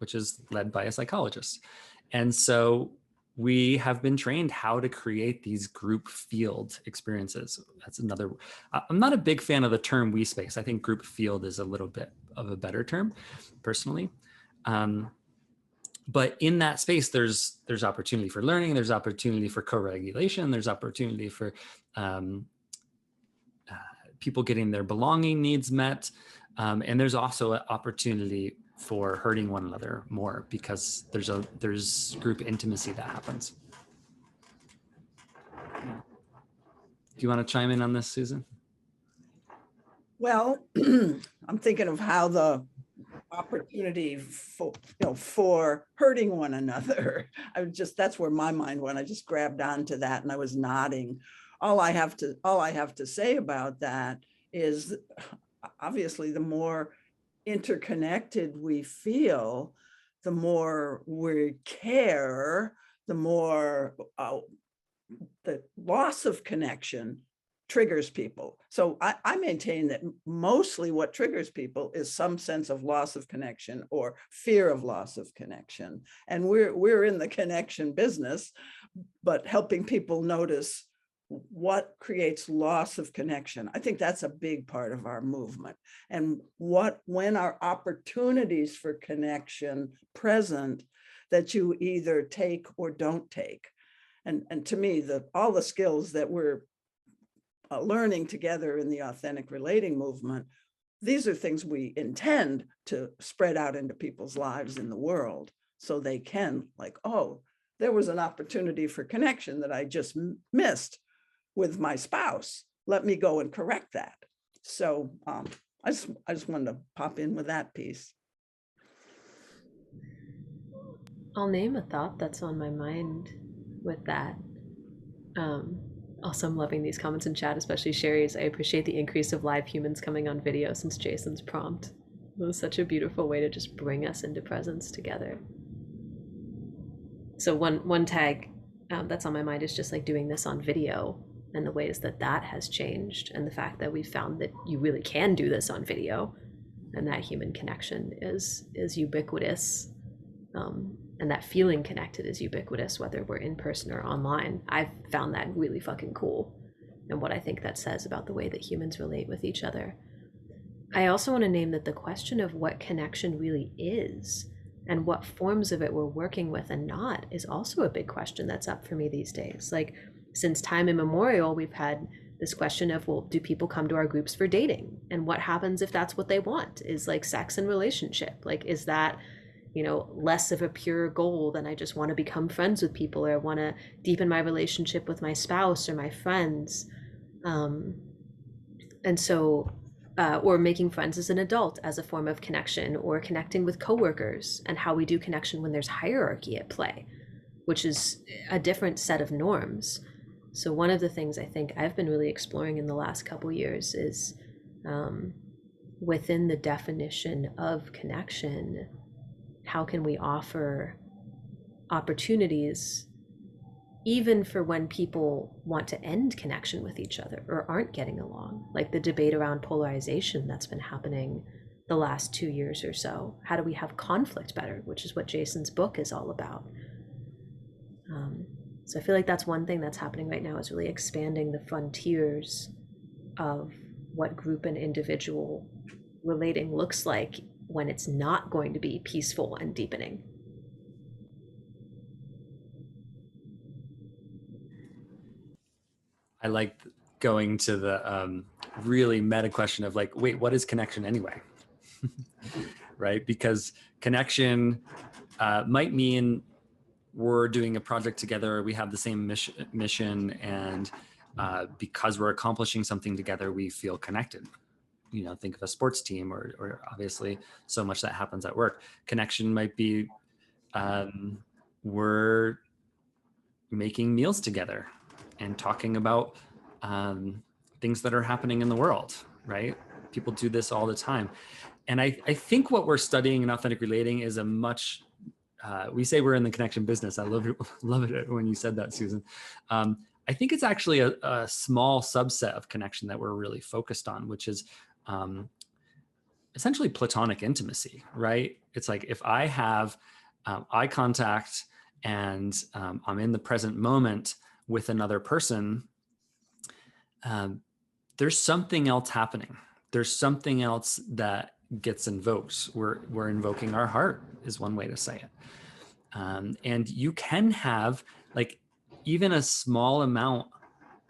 which is led by a psychologist. And so we have been trained how to create these group field experiences. That's another, I'm not a big fan of the term we space. I think group field is a little bit of a better term personally. But in that space, there's opportunity for learning, there's opportunity for co-regulation, there's opportunity for people getting their belonging needs met. And there's also an opportunity for hurting one another more because there's group intimacy that happens. Do you want to chime in on this, Susan? Well, I'm thinking of how the opportunity for hurting one another. That's where my mind went. I just grabbed onto that and I was nodding. All I have to say about that is obviously the more interconnected we feel, the more we care, the more the loss of connection triggers people. So I maintain that mostly what triggers people is some sense of loss of connection or fear of loss of connection. And we're in the connection business, but helping people notice what creates loss of connection. I think that's a big part of our movement. And when our opportunities for connection present that you either take or don't take. And to me, all the skills that we're learning together in the authentic relating movement, these are things we intend to spread out into people's lives in the world so they can oh, there was an opportunity for connection that I just missed with my spouse. Let me go and correct that. So I just wanted to pop in with that piece. I'll name a thought that's on my mind with that. Also, I'm loving these comments in chat, especially Sherry's. I appreciate the increase of live humans coming on video since Jason's prompt. It was such a beautiful way to just bring us into presence together. So one tag that's on my mind is just doing this on video and the ways that has changed, and the fact that we found that you really can do this on video and that human connection is ubiquitous. And that feeling connected is ubiquitous, whether we're in person or online. I've found that really fucking cool, and what I think that says about the way that humans relate with each other. I also want to name that the question of what connection really is and what forms of it we're working with and not is also a big question that's up for me these days. Since time immemorial, we've had this question of, well, do people come to our groups for dating? And what happens if that's what they want? Is sex and relationship? Is that less of a pure goal than I just want to become friends with people, or I want to deepen my relationship with my spouse or my friends. And so, or making friends as an adult as a form of connection, or connecting with coworkers, and how we do connection when there's hierarchy at play, which is a different set of norms. So one of the things I think I've been really exploring in the last couple of years is within the definition of connection, how can we offer opportunities even for when people want to end connection with each other or aren't getting along, like the debate around polarization that's been happening the last 2 years or so. How do we have conflict better, which is what Jason's book is all about. So I feel like that's one thing that's happening right now, is really expanding the frontiers of what group and individual relating looks like when it's not going to be peaceful and deepening. I like going to the really meta question of wait, what is connection anyway? Right? Because connection might mean we're doing a project together, we have the same mission, and because we're accomplishing something together, we feel connected. Think of a sports team, or obviously so much that happens at work. Connection might be we're making meals together and talking about things that are happening in the world, right? People do this all the time. And I think what we're studying in authentic relating is a much, we say we're in the connection business. I love it when you said that, Susan. I think it's actually a small subset of connection that we're really focused on, which is essentially platonic intimacy, right? It's like if I have eye contact and I'm in the present moment with another person, there's something else happening. There's something else that gets invoked. We're invoking our heart is one way to say it. And you can have like even a small amount,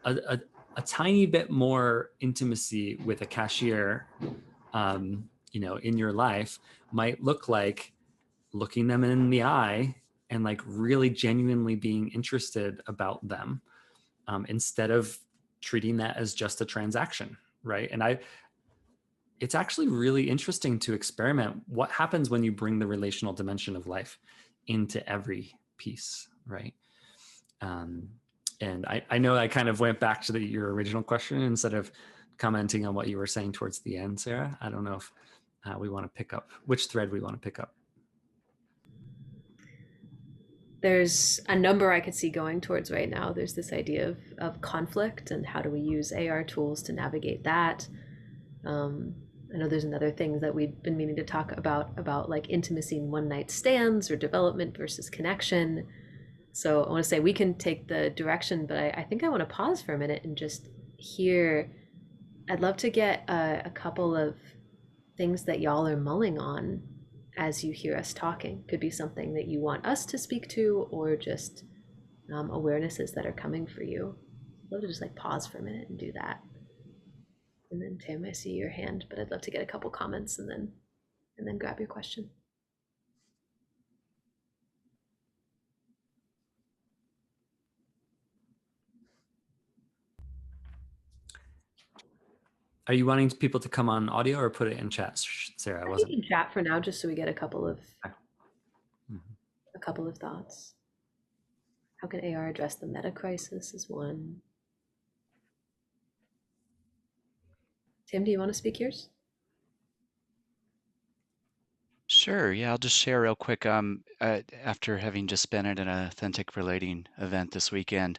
a tiny bit more intimacy with a cashier, in your life might look like looking them in the eye and like really genuinely being interested about them, instead of treating that as just a transaction, right? And it's actually really interesting to experiment what happens when you bring the relational dimension of life into every piece, right? And I know I kind of went back to your original question instead of commenting on what you were saying towards the end, Sarah. I don't know if we want to pick up which thread we want to pick up. There's a number I could see going towards right now. There's this idea of conflict and how do we use AR tools to navigate that. I know there's another thing that we've been meaning to talk about like intimacy in one night stands or development versus connection. So I want to say we can take the direction, but I think I want to pause for a minute and just hear. I'd love to get a couple of things that y'all are mulling on as you hear us talking. Could be something that you want us to speak to, or just awarenesses that are coming for you. I'd love to just like pause for a minute and do that. And then Tim, I see your hand, but I'd love to get a couple comments and then grab your question. Are you wanting people to come on audio or put it in chat, Sarah? I think in chat for now, just so we get a couple of thoughts. How can AR address the meta crisis is one. Tim, do you want to speak yours? Sure. Yeah, I'll just share real quick. After having just been at an authentic relating event this weekend,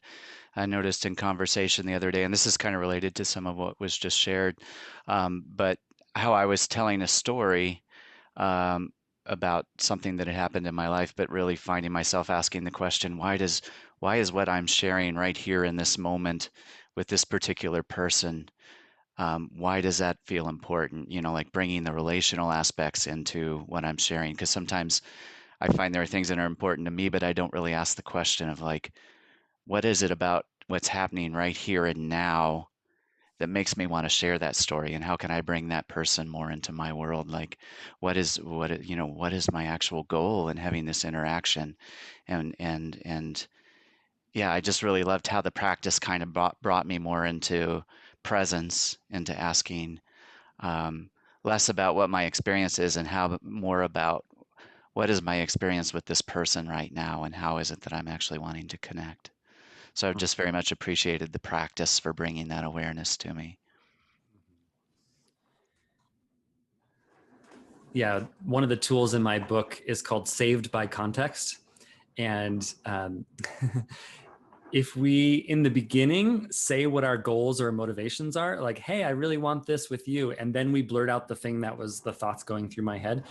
I noticed in conversation the other day, and this is kind of related to some of what was just shared, but how I was telling a story about something that had happened in my life, but really finding myself asking the question, why is what I'm sharing right here in this moment with this particular person, why does that feel important? Like bringing the relational aspects into what I'm sharing, because sometimes I find there are things that are important to me, but I don't really ask the question of like, what is it about what's happening right here and now that makes me want to share that story, and how can I bring that person more into my world? Like, what is my actual goal in having this interaction? And yeah, I just really loved how the practice kind of brought me more into presence, into asking less about what my experience is and how more about what is my experience with this person right now, and how is it that I'm actually wanting to connect. So I've just very much appreciated the practice for bringing that awareness to me. Yeah, one of the tools in my book is called Saved by Context. And if we, in the beginning, say what our goals or motivations are, like, hey, I really want this with you, and then we blurt out the thing that was the thoughts going through my head,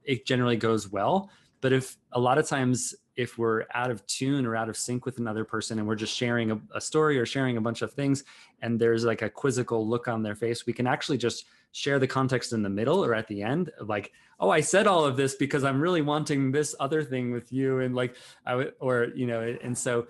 it generally goes well. But if a lot of times, if we're out of tune or out of sync with another person and we're just sharing a story or sharing a bunch of things, and there's like a quizzical look on their face, we can actually just share the context in the middle or at the end, like, oh, I said all of this because I'm really wanting this other thing with you. And like, and so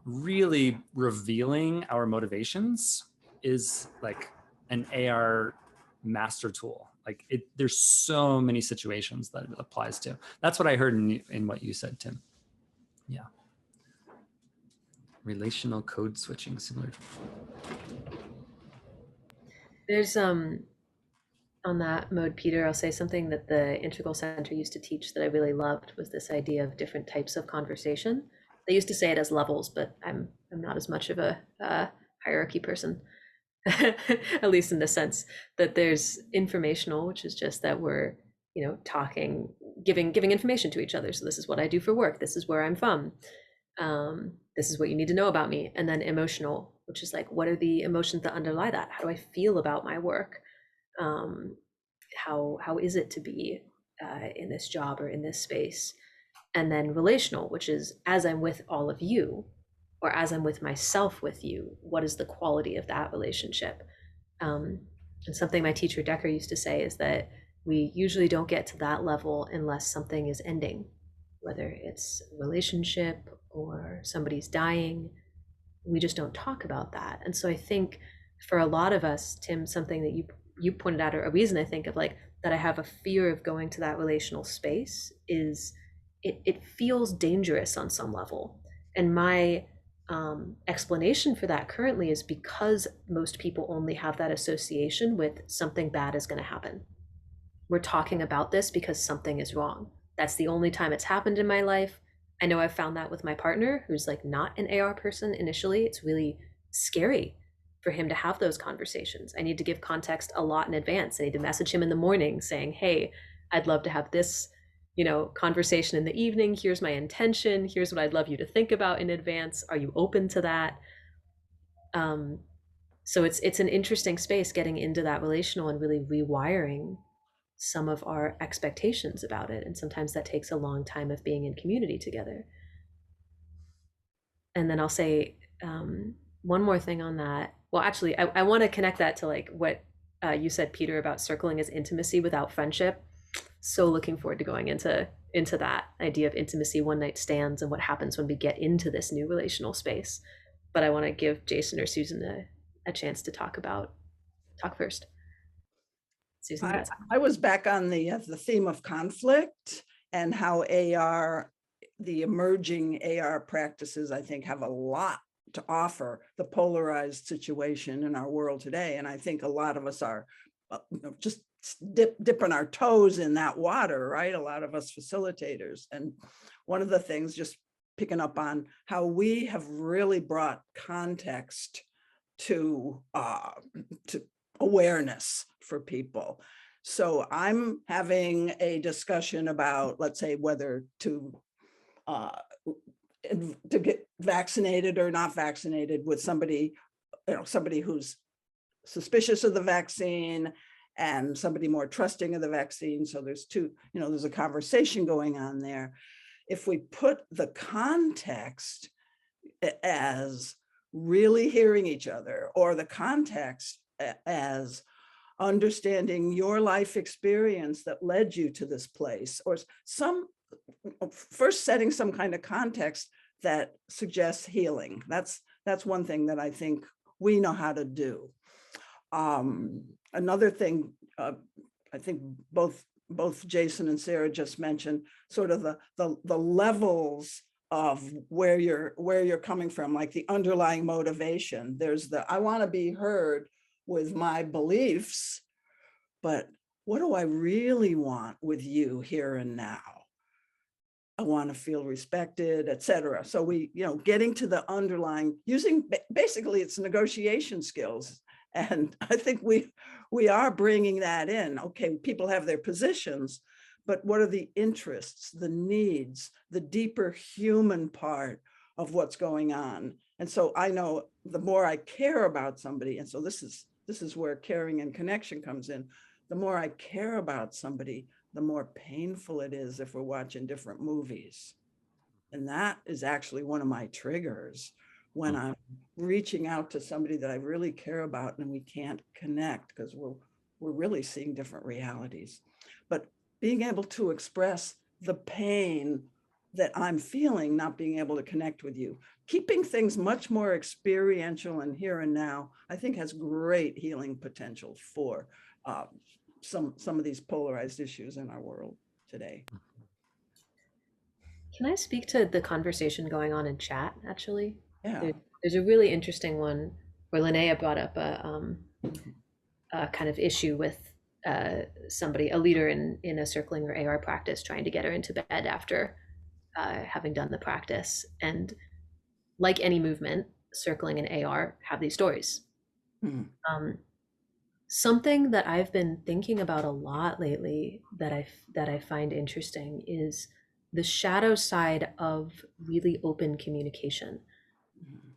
really revealing our motivations is like an AR master tool. Like there's so many situations that it applies to. That's what I heard in what you said, Tim. Yeah. Relational code switching, similar. There's on that mode, Peter, I'll say something that the Integral Center used to teach that I really loved was this idea of different types of conversation. They used to say it as levels, but I'm not as much of a hierarchy person. At least in the sense that there's informational, which is just that we're, talking, giving information to each other. So this is what I do for work. This is where I'm from. This is what you need to know about me. And then emotional, which is like, what are the emotions that underlie that? How do I feel about my work? how is it to be in this job or in this space? And then relational, which is as I'm with all of you, or as I'm with myself with you, what is the quality of that relationship? And something my teacher Decker used to say is that we usually don't get to that level unless something is ending, whether it's a relationship or somebody's dying. We just don't talk about that. And so I think for a lot of us, Tim, something that you pointed out, or a reason I think of like that I have a fear of going to that relational space is it feels dangerous on some level. And my explanation for that currently is because most people only have that association with something bad is going to happen. We're talking about this because something is wrong. That's the only time it's happened in my life. I know I've found that with my partner, who's like not an AR person initially. It's really scary for him to have those conversations. I need to give context a lot in advance. I need to message him in the morning saying, hey, I'd love to have this, conversation in the evening. Here's my intention. Here's what I'd love you to think about in advance. Are you open to that? So it's an interesting space getting into that relational and really rewiring some of our expectations about it. And sometimes that takes a long time of being in community together. And then I'll say one more thing on that. Well, actually, I want to connect that to like what you said, Peter, about circling as intimacy without friendship. So looking forward to going into that idea of intimacy, one night stands, and what happens when we get into this new relational space. But I want to give Jason or Susan a chance to talk first. Susan, I was back on the theme of conflict and how the emerging AR practices, I think, have a lot to offer the polarized situation in our world today. And I think a lot of us are just dipping our toes in that water, right? A lot of us facilitators. And one of the things, just picking up on how we have really brought context to awareness for people. So I'm having a discussion about, let's say, whether to get vaccinated or not vaccinated with somebody who's suspicious of the vaccine and somebody more trusting of the vaccine. So there's there's a conversation going on there. If we put the context as really hearing each other, or the context as understanding your life experience that led you to this place, or first setting some kind of context that suggests healing. That's one thing that I think we know how to do. Another thing, I think both Jason and Sara just mentioned, sort of the levels of where you're coming from, like the underlying motivation. There's I want to be heard with my beliefs, but what do I really want with you here and now? I want to feel respected, etc. So we, getting to the underlying, using basically it's negotiation skills. And I think we are bringing that in. Okay, people have their positions, but what are the interests, the needs, the deeper human part of what's going on? And so I know the more I care about somebody, and so this is where caring and connection comes in. The more I care about somebody, the more painful it is if we're watching different movies. And that is actually one of my triggers when I'm reaching out to somebody that I really care about and we can't connect because we're really seeing different realities. But being able to express the pain that I'm feeling, not being able to connect with you, keeping things much more experiential and here and now, I think has great healing potential for some of these polarized issues in our world today. can I speak to the conversation going on in chat, actually? Yeah. There's a really interesting one where Linnea brought up a kind of issue with somebody, a leader in a circling or AR practice, trying to get her into bed after having done the practice. And like any movement, circling and AR have these stories. Something that I've been thinking about a lot lately that I find interesting is the shadow side of really open communication.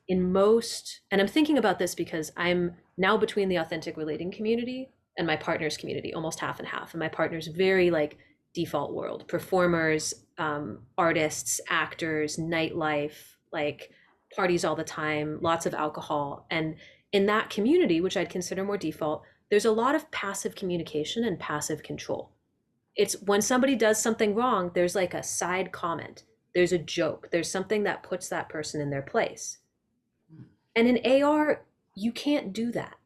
In most, and I'm thinking about this because I'm now between the authentic relating community and my partner's community, almost half and half. And my partner's very like default world, performers, artists, actors, nightlife, like parties all the time, lots of alcohol. And in that community, which I'd consider more default, there's a lot of passive communication and passive control. It's when somebody does something wrong, there's like a side comment, there's a joke, there's something that puts that person in their place. And in AR, you can't do that.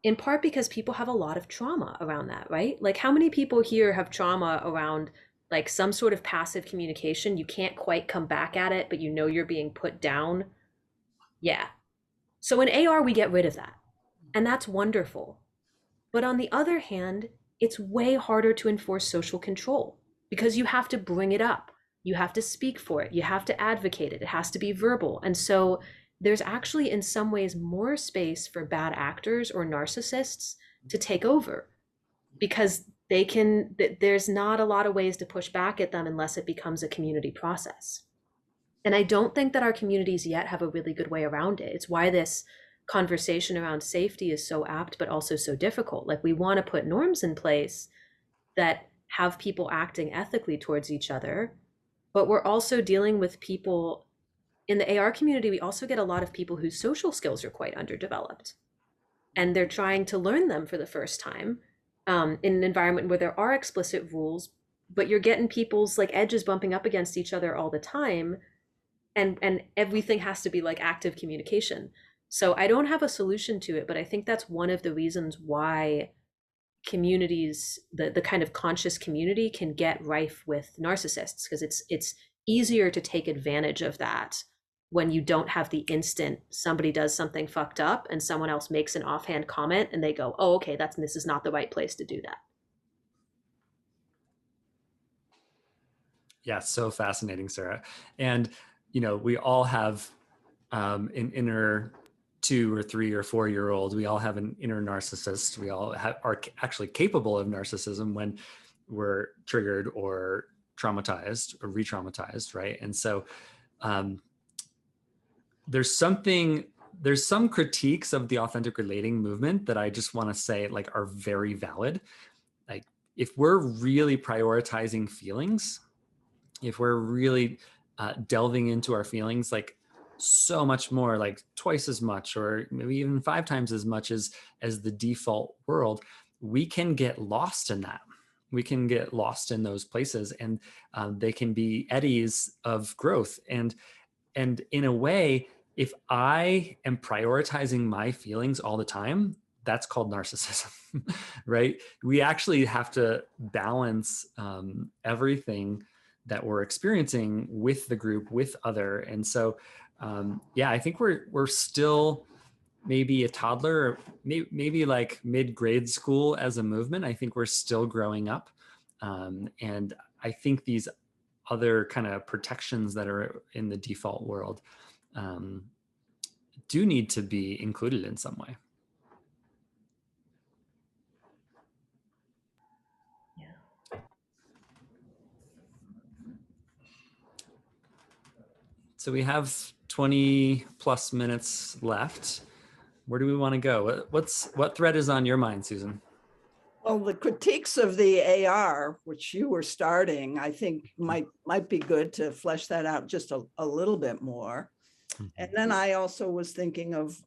In part because people have a lot of trauma around that, right? Like, how many people here have trauma around like some sort of passive communication? You can't quite come back at it, but you know you're being put down. Yeah. So in AR, we get rid of that. And that's wonderful. But on the other hand, it's way harder to enforce social control because you have to bring it up. You have to speak for it. You have to advocate it. It has to be verbal. And so there's actually, in some ways, more space for bad actors or narcissists to take over because there's not a lot of ways to push back at them unless it becomes a community process. And I don't think that our communities yet have a really good way around it. It's why this conversation around safety is so apt, but also so difficult. Like, we want to put norms in place that have people acting ethically towards each other, but we're also dealing with people in the AR community. We also get a lot of people whose social skills are quite underdeveloped, and they're trying to learn them for the first time in an environment where there are explicit rules, but you're getting people's like edges bumping up against each other all the time, and everything has to be like active communication. So I don't have a solution to it, but I think that's one of the reasons why communities, the kind of conscious community, can get rife with narcissists, because it's easier to take advantage of that when you don't have the instant somebody does something fucked up and someone else makes an offhand comment and they go, oh, okay, this is not the right place to do that. Yeah, so fascinating, Sara. And we all have an inner 2 or 3 or 4-year-old. We all have an inner narcissist. We all are actually capable of narcissism when we're triggered or traumatized or re-traumatized, right? And so there's some critiques of the authentic relating movement that I just want to say like are very valid. Like, if we're really prioritizing feelings, if we're really delving into our feelings, like so much more, like twice as much, or maybe even 5 times as much as the default world, we can get lost in that. We can get lost in those places, and they can be eddies of growth. And in a way, if I am prioritizing my feelings all the time, that's called narcissism, right? We actually have to balance everything that we're experiencing with the group, with other. And so, I think we're still maybe a toddler, or maybe like mid-grade school as a movement. I think we're still growing up. And I think these other kind of protections that are in the default world do need to be included in some way. So we have 20 plus minutes left. Where do we want to go? What thread is on your mind, Susan? Well, the critiques of the AR, which you were starting, I think might be good to flesh that out just a little bit more. Mm-hmm. And then I also was thinking of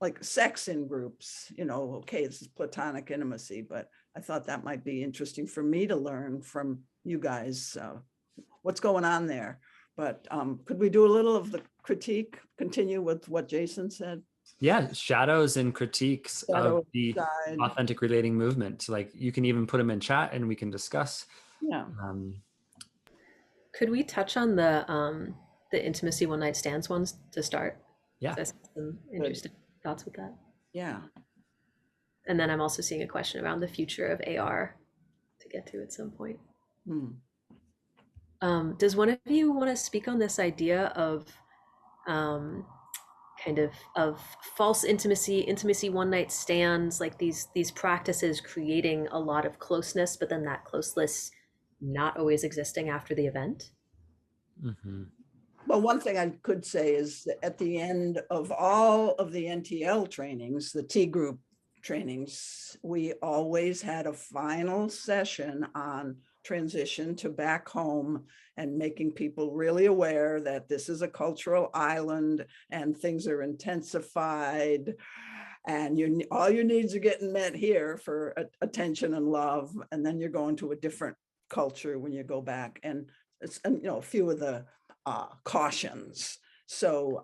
like sex in groups, okay, this is platonic intimacy, but I thought that might be interesting for me to learn from you guys, what's going on there. But could we do a little of the critique, continue with what Jason said? Yeah, shadows and critiques of the authentic relating movement. Like, you can even put them in chat and we can discuss. Yeah. Could we touch on the intimacy one night stands ones to start? Yeah. So some interesting thoughts with that. Yeah. And then I'm also seeing a question around the future of AR to get to at some point. Does one of you want to speak on this idea of kind of false intimacy one night stands, like these practices creating a lot of closeness, but then that closeness not always existing after the event? Mm-hmm. Well, one thing I could say is that at the end of all of the NTL trainings, the T group trainings, we always had a final session on transition to back home and making people really aware that this is a cultural island and things are intensified and all your needs are getting met here for attention and love, and then you're going to a different culture when you go back, and it's, and a few of the cautions. So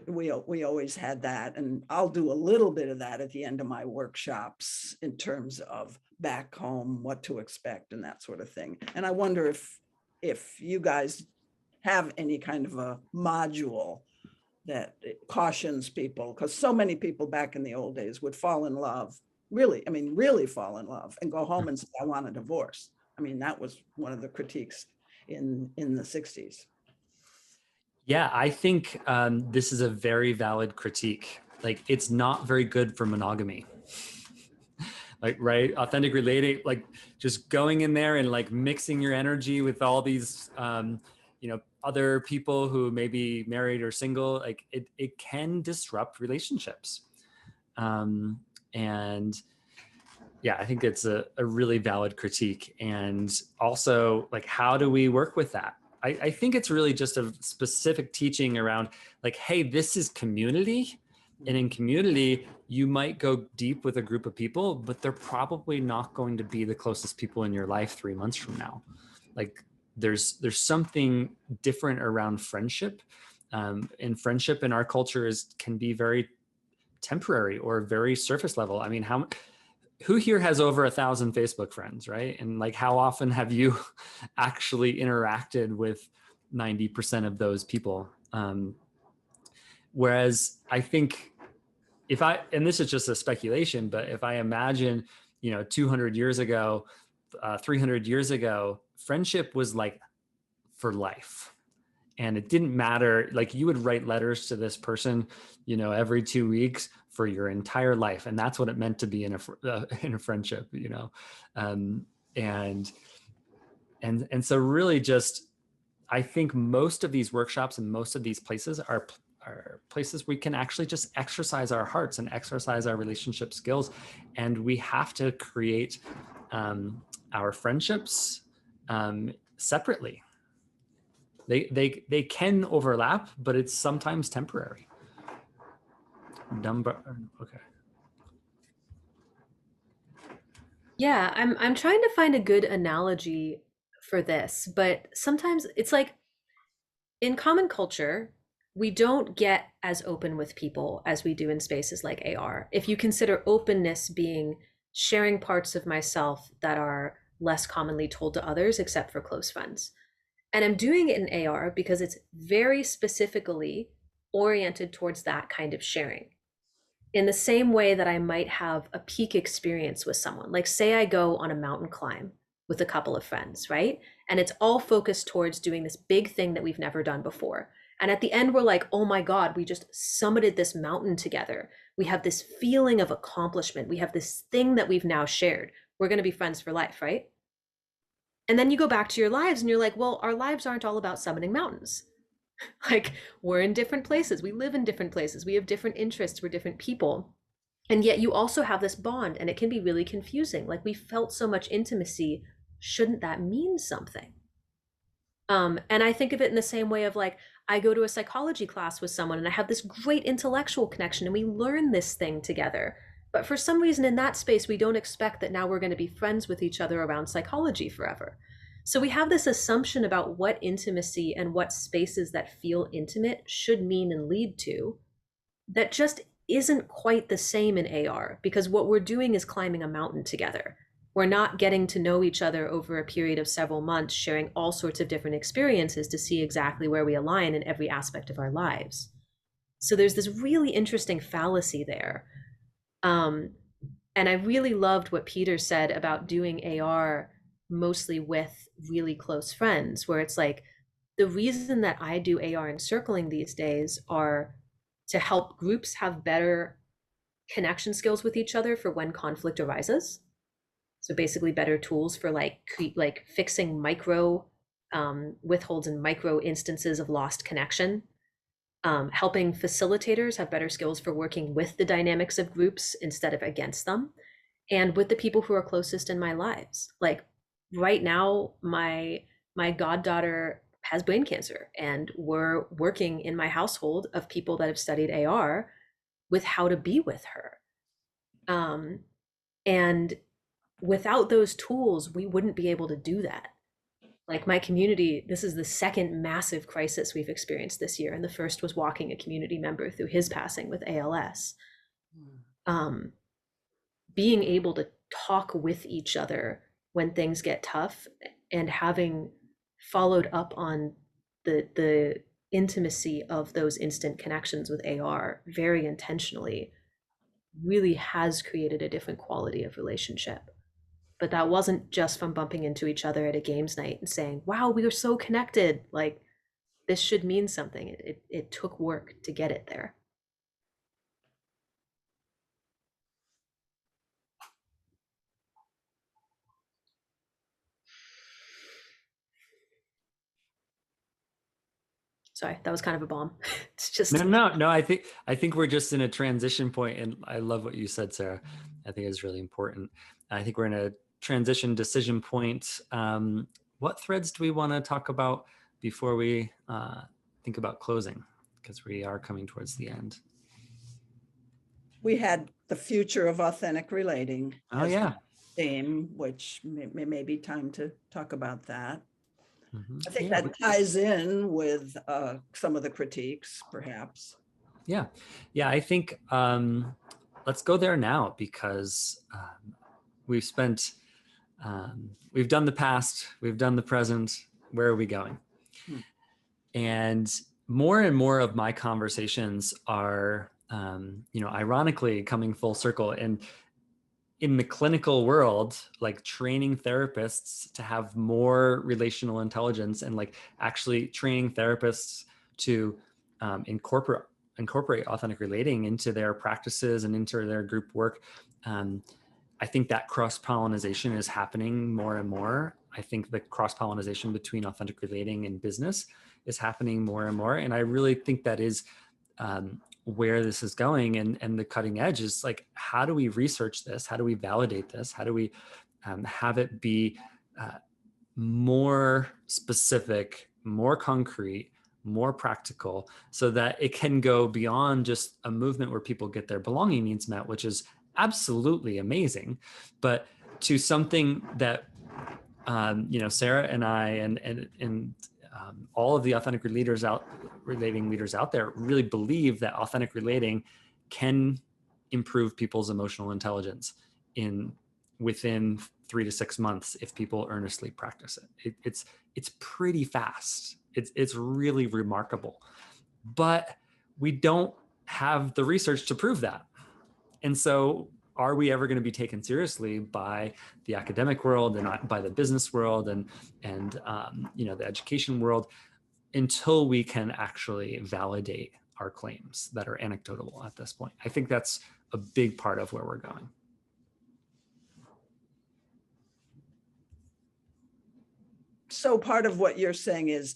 we always had that, and I'll do a little bit of that at the end of my workshops in terms of back home, what to expect and that sort of thing. And I wonder if you guys have any kind of a module that cautions people, because so many people back in the old days would fall in love, really fall in love and go home and say, I want a divorce. I mean, that was one of the critiques in the 60s. Yeah, I think this is a very valid critique. Like, it's not very good for monogamy. Like, right? Authentic relating, like just going in there and like mixing your energy with all these, other people who may be married or single, like it can disrupt relationships. And yeah, I think it's a really valid critique. And also, like, how do we work with that? I think it's really just a specific teaching around like, hey, this is community. And in community, you might go deep with a group of people, but they're probably not going to be the closest people in your life 3 months from now. Like, there's something different around friendship. And friendship in our culture can be very temporary or very surface level. I mean, who here has over 1,000 Facebook friends, right? And like, how often have you actually interacted with 90% of those people? Whereas I think and this is just a speculation, but if I imagine, 200 years ago, 300 years ago, friendship was like for life. And it didn't matter, like you would write letters to this person, every 2 weeks for your entire life. And that's what it meant to be in a friendship, and so really just, I think most of these workshops and most of these places are places we can actually just exercise our hearts and exercise our relationship skills. And we have to create our friendships separately. They can overlap, but it's sometimes temporary. Okay. Yeah, I'm trying to find a good analogy for this, but sometimes it's like in common culture, we don't get as open with people as we do in spaces like AR. If you consider openness being sharing parts of myself that are less commonly told to others except for close friends. And I'm doing it in AR because it's very specifically oriented towards that kind of sharing. In the same way that I might have a peak experience with someone, like say I go on a mountain climb with a couple of friends, right? And it's all focused towards doing this big thing that we've never done before. And at the end, we're like, oh my God, we just summited this mountain together. We have this feeling of accomplishment. We have this thing that we've now shared. We're going to be friends for life, right? And then you go back to your lives and you're like, well, our lives aren't all about summiting mountains. Like, we're in different places. We live in different places. We have different interests. We're different people. And yet you also have this bond, and it can be really confusing. Like, we felt so much intimacy. Shouldn't that mean something? And I think of it in the same way of like, I go to a psychology class with someone and I have this great intellectual connection and we learn this thing together. But for some reason in that space, we don't expect that now we're going to be friends with each other around psychology forever. So we have this assumption about what intimacy and what spaces that feel intimate should mean and lead to that just isn't quite the same in AR, because what we're doing is climbing a mountain together. We're not getting to know each other over a period of several months, sharing all sorts of different experiences to see exactly where we align in every aspect of our lives. So there's this really interesting fallacy there. And I really loved what Peter said about doing AR mostly with really close friends, where it's like, the reason that I do AR and circling these days are to help groups have better connection skills with each other for when conflict arises. So basically better tools for like fixing micro withholds and micro instances of lost connection. helping facilitators have better skills for working with the dynamics of groups instead of against them, and with the people who are closest in my lives. Like right now, my goddaughter has brain cancer, and we're working in my household of people that have studied AR with how to be with her. And without those tools, we wouldn't be able to do that. Like my community, this is the second massive crisis we've experienced this year, and the first was walking a community member through his passing with ALS. Being able to talk with each other when things get tough, and having followed up on the intimacy of those instant connections with AR very intentionally, really has created a different quality of relationship. But that wasn't just from bumping into each other at a games night and saying, wow, we are so connected. Like, this should mean something. It took work to get it there. Sorry, that was kind of a bomb. It's just No. I think we're just in a transition point, and I love what you said, Sarah. I think it's really important. I think we're in a transition decision point. What threads do we want to talk about before we think about closing? Because we are coming towards the end. We had the future of authentic relating. Oh yeah. Theme, which may be time to talk about that. Mm-hmm. I think that ties in with some of the critiques, perhaps. Yeah. I think let's go there now, because we've spent, we've done the past, we've done the present. Where are we going? And more of my conversations are, ironically coming full circle. And in the clinical world, like training therapists to have more relational intelligence, and like actually training therapists to incorporate authentic relating into their practices and into their group work. I think that cross-pollination is happening more and more. I think the cross-pollination between authentic relating and business is happening more and more. And I really think that is where this is going, and the cutting edge is like, how do we research this? How do we validate this? How do we have it be more specific, more concrete, more practical, so that it can go beyond just a movement where people get their belonging needs met, which is absolutely amazing, but to something that Sara and I and all of the authentic relating leaders out there really believe that authentic relating can improve people's emotional intelligence within 3 to 6 months if people earnestly practice it. It's pretty fast. It's really remarkable, but we don't have the research to prove that. And so, are we ever going to be taken seriously by the academic world and by the business world and the education world until we can actually validate our claims that are anecdotal at this point? I think that's a big part of where we're going. So part of what you're saying is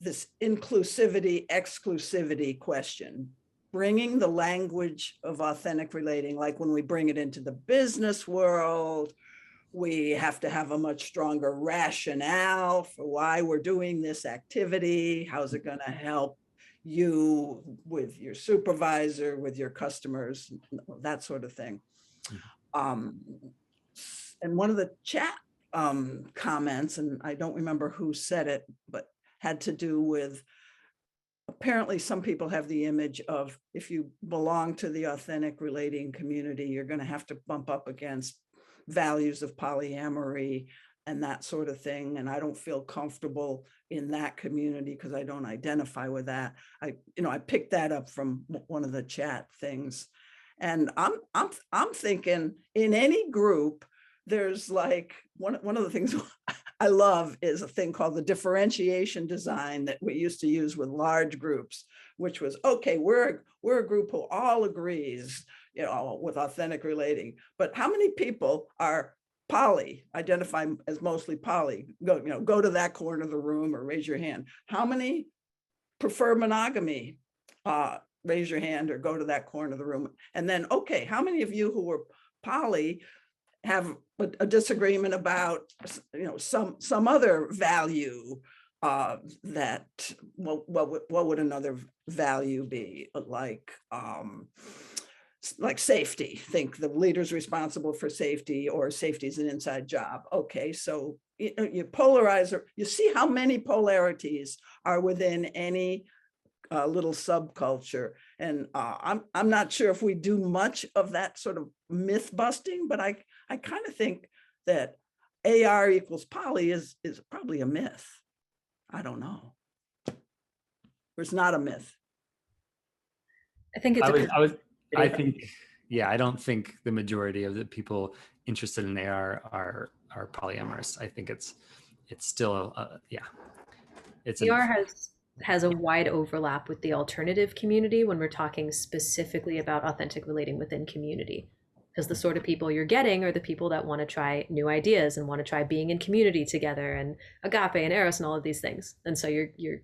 this inclusivity, exclusivity question, bringing the language of authentic relating, like when we bring it into the business world, we have to have a much stronger rationale for why we're doing this activity. How's it going to help you with your supervisor, with your customers, that sort of thing. And one of the chat comments, and I don't remember who said it, but had to do with, apparently some people have the image of, if you belong to the authentic relating community, you're going to have to bump up against values of polyamory and that sort of thing. And I don't feel comfortable in that community because I don't identify with that. I picked that up from one of the chat things. And I'm thinking, in any group, there's like one of the things I love is a thing called the differentiation design that we used to use with large groups, which was, okay, we're a group who all agrees, with authentic relating, but how many people are poly, identify as mostly poly? Go to that corner of the room or raise your hand. How many prefer monogamy? raise your hand or go to that corner of the room. And then, okay, how many of you who were poly have a disagreement about, some other value that, what would another value be? Like safety. Think the leader's responsible for safety, or safety is an inside job. Okay, so you polarize, or you see how many polarities are within any little subculture. And I'm not sure if we do much of that sort of myth busting, but I kind of think that AR equals poly is probably a myth. I don't know. Or it's not a myth. I think it's I think, yeah, I don't think the majority of the people interested in AR are polyamorous. I think it's still, it's AR has a wide overlap with the alternative community when we're talking specifically about authentic relating within community. Because the sort of people you're getting are the people that want to try new ideas and want to try being in community together, and agape and eros and all of these things. And so you're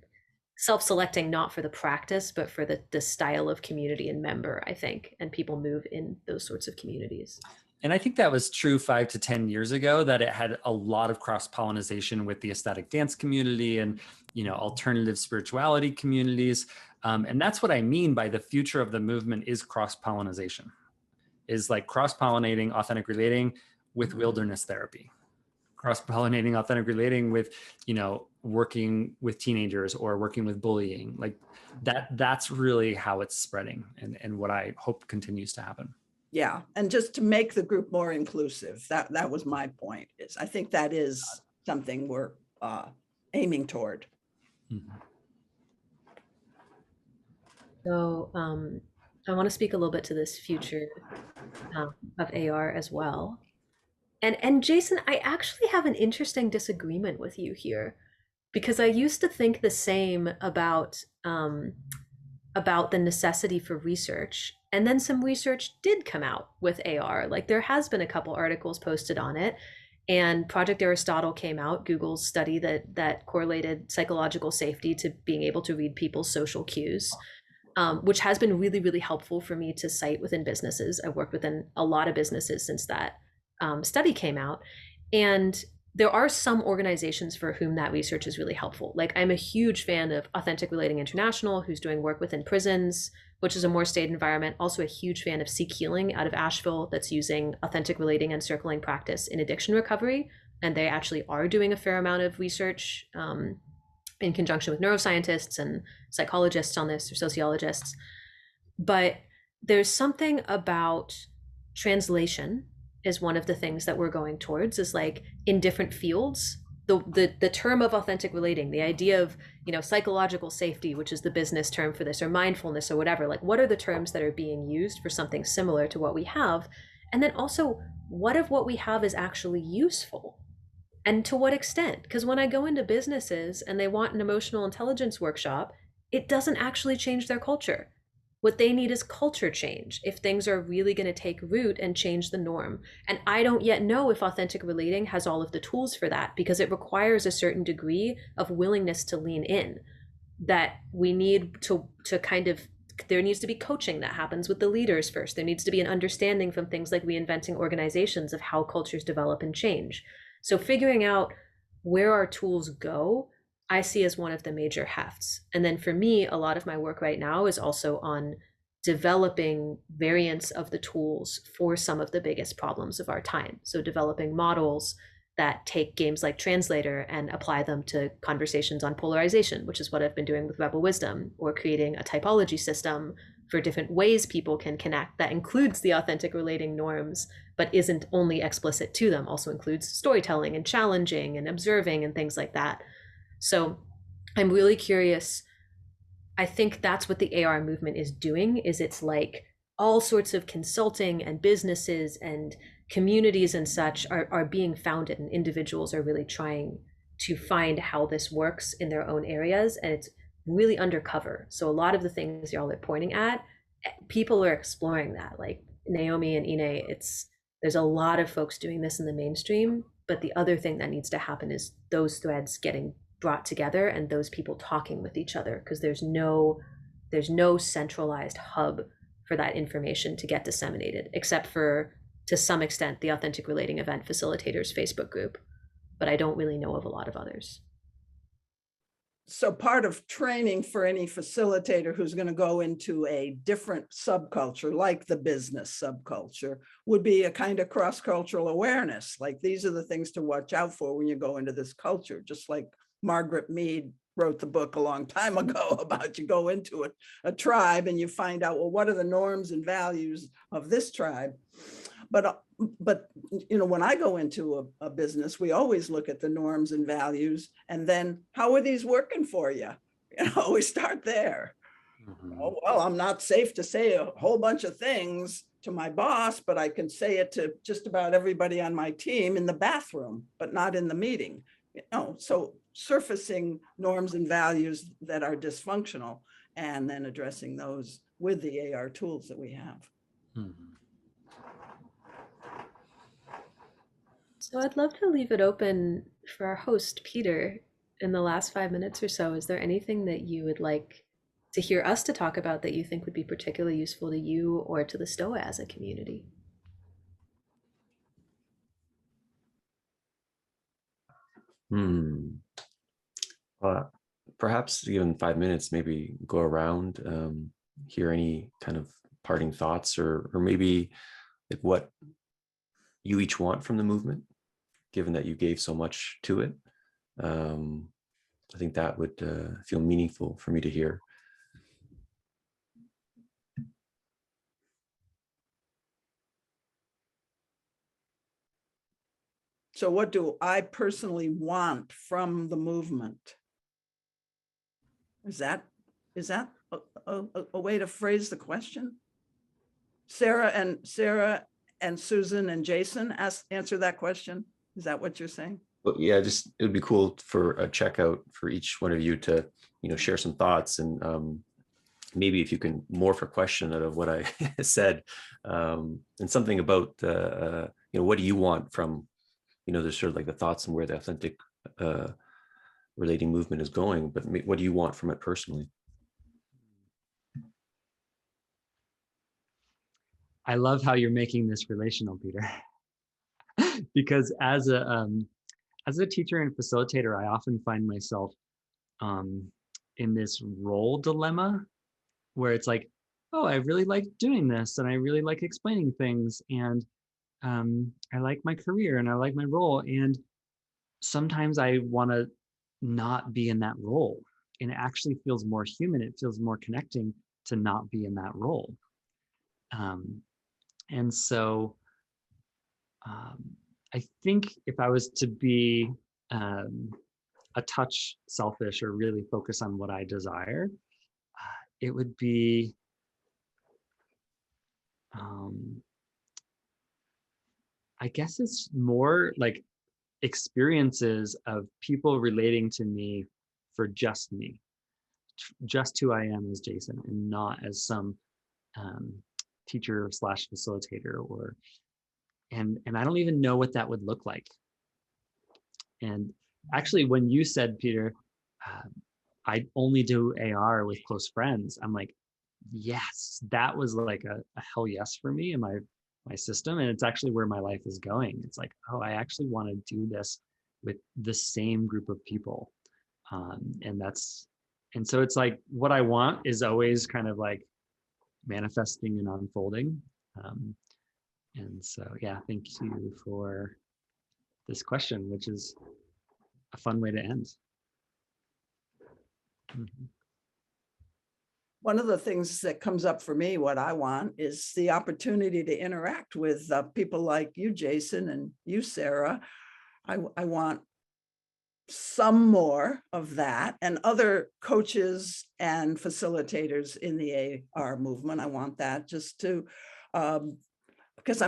self-selecting not for the practice, but for the style of community and member, I think, and people move in those sorts of communities. And I think that was true 5 to 10 years ago, that it had a lot of cross-pollination with the ecstatic dance community and, alternative spirituality communities. And that's what I mean by the future of the movement is cross-pollination, is like cross-pollinating authentic relating with wilderness therapy, cross-pollinating authentic relating with, working with teenagers or working with bullying. Like that's really how it's spreading, and what I hope continues to happen. Yeah, and just to make the group more inclusive, that was my point. Is I think that is something we're aiming toward. Mm-hmm. So I want to speak a little bit to this future of AR as well. And Jason, I actually have an interesting disagreement with you here, because I used to think the same about the necessity for research. And then some research did come out with AR. Like there has been a couple articles posted on it, and Project Aristotle came out, Google's study that correlated psychological safety to being able to read people's social cues, which has been really, really helpful for me to cite within businesses. I've worked within a lot of businesses since that study came out. And there are some organizations for whom that research is really helpful. Like I'm a huge fan of Authentic Relating International, who's doing work within prisons, which is a more staid environment. Also a huge fan of Seek Healing out of Asheville, that's using authentic relating and circling practice in addiction recovery. And they actually are doing a fair amount of research in conjunction with neuroscientists and psychologists on this, or sociologists. But there's something about translation is one of the things that we're going towards, is like in different fields, the term of authentic relating, the idea of, psychological safety, which is the business term for this, or mindfulness or whatever, like what are the terms that are being used for something similar to what we have? And then also, what of what we have is actually useful? And to what extent? Because when I go into businesses and they want an emotional intelligence workshop, it doesn't actually change their culture. What they need is culture change if things are really going to take root and change the norm. And I don't yet know if authentic relating has all of the tools for that, because it requires a certain degree of willingness to lean in, that we need to kind of, there needs to be coaching that happens with the leaders first. There needs to be an understanding from things like reinventing organizations of how cultures develop and change. So figuring out where our tools go, I see as one of the major hefts. And then for me, a lot of my work right now is also on developing variants of the tools for some of the biggest problems of our time. So developing models that take games like Translator and apply them to conversations on polarization, which is what I've been doing with Rebel Wisdom, or creating a typology system for different ways people can connect that includes the authentic relating norms, but isn't only explicit to them, also includes storytelling and challenging and observing and things like that. So I'm really curious. I think that's what the AR movement is doing, is it's like all sorts of consulting and businesses and communities and such are being founded, and individuals are really trying to find how this works in their own areas, and it's really undercover. So a lot of the things y'all are pointing at, people are exploring that, like Naomi and Ine. There's a lot of folks doing this in the mainstream, but the other thing that needs to happen is those threads getting brought together and those people talking with each other, because there's no there's no centralized hub for that information to get disseminated, except for, to some extent, the Authentic Relating Event Facilitators Facebook group. But I don't really know of a lot of others. So part of training for any facilitator who's going to go into a different subculture, like the business subculture, would be a kind of cross-cultural awareness. Like, these are the things to watch out for when you go into this culture, just like Margaret Mead wrote the book a long time ago about, you go into a tribe and you find out, well, what are the norms and values of this tribe? But you know, when I go into a business, we always look at the norms and values, and then how are these working for you? You know, we start there. Oh, well, I'm not safe to say a whole bunch of things to my boss, but I can say it to just about everybody on my team in the bathroom, but not in the meeting. You know, so surfacing norms and values that are dysfunctional, and then addressing those with the AR tools that we have. So I'd love to leave it open for our host, Peter, in the last 5 minutes or so. Is there anything that you would like to hear us to talk about that you think would be particularly useful to you or to the STOA as a community? Perhaps given 5 minutes, maybe go around, hear any kind of parting thoughts, or maybe like what you each want from the movement, given that you gave so much to it. I think that would feel meaningful for me to hear. So what do I personally want from the movement? Is that a way to phrase the question? Sara and Susan and Jason answer that question. Is that what you're saying? Well, yeah, just it would be cool for a checkout for each one of you to, you know, share some thoughts, and maybe if you can morph a question out of what I said, and something about you know, what do you want from, you know, there's sort of like the thoughts and where the authentic relating movement is going, but what do you want from it personally? I love how you're making this relational, Peter, because as a teacher and facilitator, I often find myself in this role dilemma where it's like, oh, I really like doing this, and I really like explaining things, and I like my career, and I like my role, and sometimes I want to not be in that role, and it actually feels more human. It feels more connecting to not be in that role. And so I think if I was to be a touch selfish or really focus on what I desire, it would be I guess it's more like experiences of people relating to me for just me, just who I am as Jason, and not as some teacher / facilitator, or and I don't even know what that would look like. And actually, when you said, Peter, I only do AR with close friends, I'm like, yes, that was like a hell yes for me in my system. And it's actually where my life is going. It's like, oh, I actually want to do this with the same group of people. And so it's like, what I want is always kind of like manifesting and unfolding. And so, yeah, thank you for this question, which is a fun way to end. Mm-hmm. One of the things that comes up for me, what I want, is the opportunity to interact with people like you, Jason, and you, Sara. I want some more of that, and other coaches and facilitators in the AR movement. I want that just to, because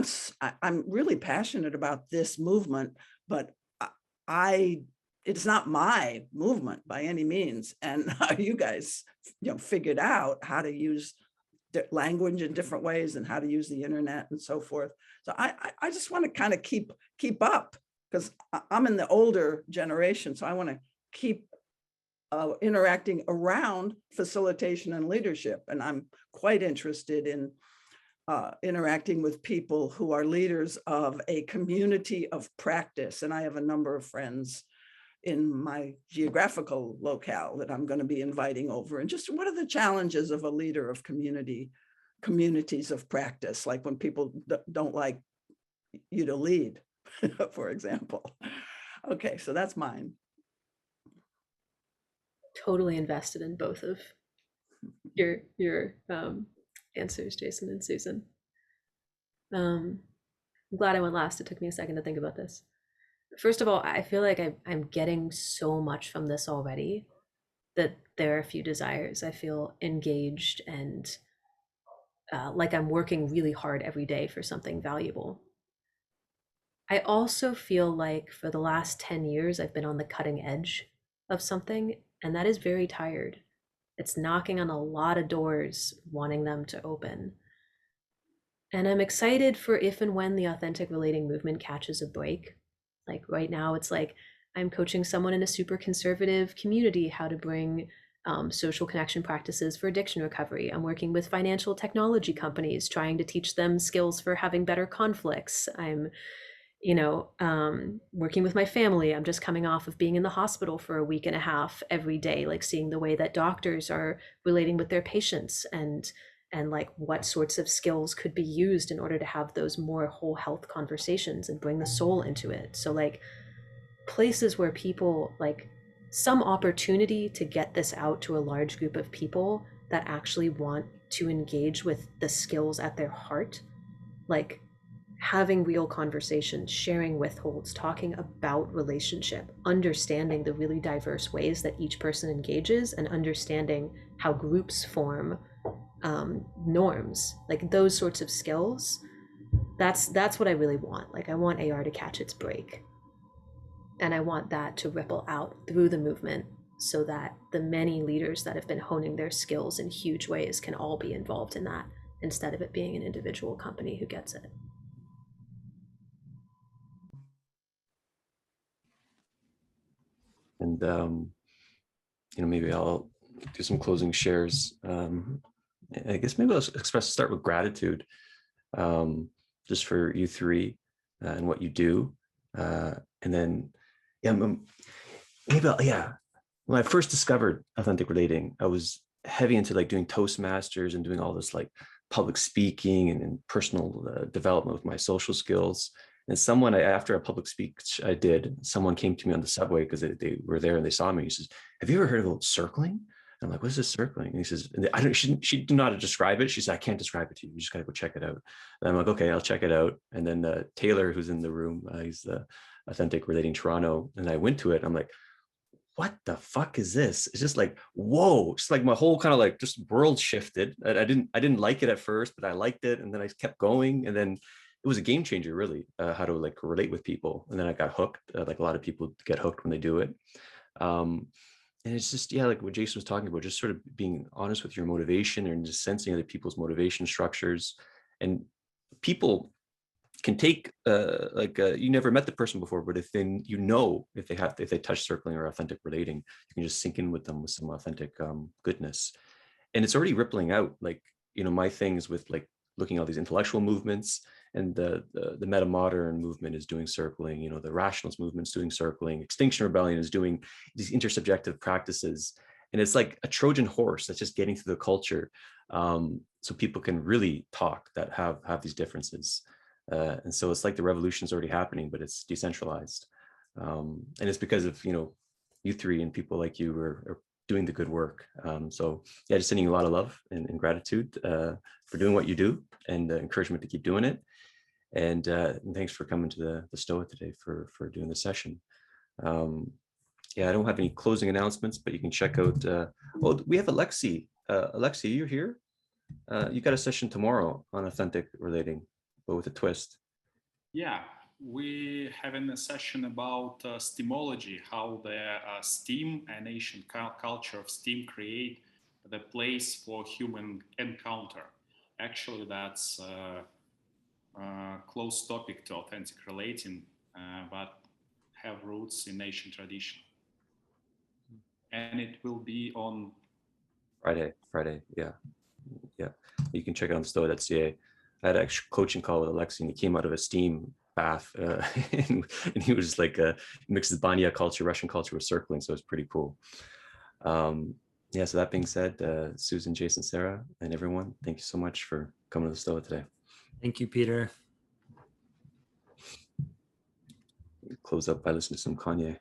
I'm really passionate about this movement, but it's not my movement by any means. And you guys, you know, figured out how to use language in different ways and how to use the internet and so forth. So I just want to kind of keep up, because I'm in the older generation. So I want to keep interacting around facilitation and leadership. And I'm quite interested in interacting with people who are leaders of a community of practice. And I have a number of friends in my geographical locale that I'm going to be inviting over. And just what are the challenges of a leader of communities of practice, like when people don't like you to lead, for example. Okay, so that's mine. Totally invested in both of your answers, Jason and Susan. I'm glad I went last. It took me a second to think about this. First of all, I feel like I'm getting so much from this already that there are a few desires. I feel engaged and like I'm working really hard every day for something valuable. I also feel like for the last 10 years, I've been on the cutting edge of something, and that is very tired. It's knocking on a lot of doors, wanting them to open. And I'm excited for if and when the authentic relating movement catches a break. Like right now, it's like I'm coaching someone in a super conservative community how to bring social connection practices for addiction recovery. I'm working with financial technology companies, trying to teach them skills for having better conflicts. I'm working with my family. I'm just coming off of being in the hospital for a week and a half every day, like seeing the way that doctors are relating with their patients and like what sorts of skills could be used in order to have those more whole health conversations and bring the soul into it. So like places where people like some opportunity to get this out to a large group of people that actually want to engage with the skills at their heart, like having real conversations, sharing withholds, talking about relationship, understanding the really diverse ways that each person engages, and understanding how groups form norms, like those sorts of skills. That's what I really want. Like I want AR to catch its break, and I want that to ripple out through the movement so that the many leaders that have been honing their skills in huge ways can all be involved in that, instead of it being an individual company who gets it. And maybe I'll do some closing shares. I guess maybe I'll start with gratitude, just for you three and what you do, and then when I first discovered authentic relating, I was heavy into like doing Toastmasters and doing all this like public speaking and personal development with my social skills. And someone, after a public speech I did, someone came to me on the subway because they were there and they saw me. He says, "Have you ever heard of circling?" I'm like, "What's this circling?" And he says, she didn't know how to describe it. She said, "I can't describe it to you. You just got to go check it out." And I'm like, "Okay, I'll check it out." And then Taylor, who's in the room, he's the Authentic Relating Toronto. And I went to it. I'm like, what the fuck is this? It's just like, whoa, it's like my whole kind of like just world shifted. I didn't like it at first, but I liked it. And then I kept going. And then it was a game changer, really, how to like relate with people. And then I got hooked, like a lot of people get hooked when they do it. And it's just, yeah, like what Jason was talking about, just sort of being honest with your motivation and just sensing other people's motivation structures. And people can take you never met the person before, but if they touch circling or authentic relating, you can just sink in with them with some authentic goodness. And it's already rippling out. Like, my things with like looking at all these intellectual movements, and the meta modern movement is doing circling, the rationalist movement is doing circling, Extinction Rebellion is doing these intersubjective practices. And it's like a Trojan horse that's just getting through the culture, so people can really talk that have these differences. And so it's like the revolution is already happening, but it's decentralized. And it's because of, you three and people like you are doing the good work. So yeah, just sending you a lot of love and gratitude for doing what you do, and encouragement to keep doing it. And thanks for coming to the STOA today for doing the session. Yeah, I don't have any closing announcements, but you can check out, we have Alexi. Alexi, you're here. You got a session tomorrow on authentic relating, but with a twist. Yeah, we having a session about STEAMology, how the STEAM and ancient culture of STEAM create the place for human encounter. Actually, that's a close topic to authentic relating, but have roots in ancient tradition. and it will be on Friday. Yeah. You can check it on thestoa.ca. I had a coaching call with Alexi, and he came out of a steam bath, and he was like mixes Banya culture, Russian culture with circling, so it's pretty cool. Yeah, so that being said, Susan, Jason, Sarah, and everyone, thank you so much for coming to the Stoa today. Thank you, Peter. Close up by listening to some Kanye.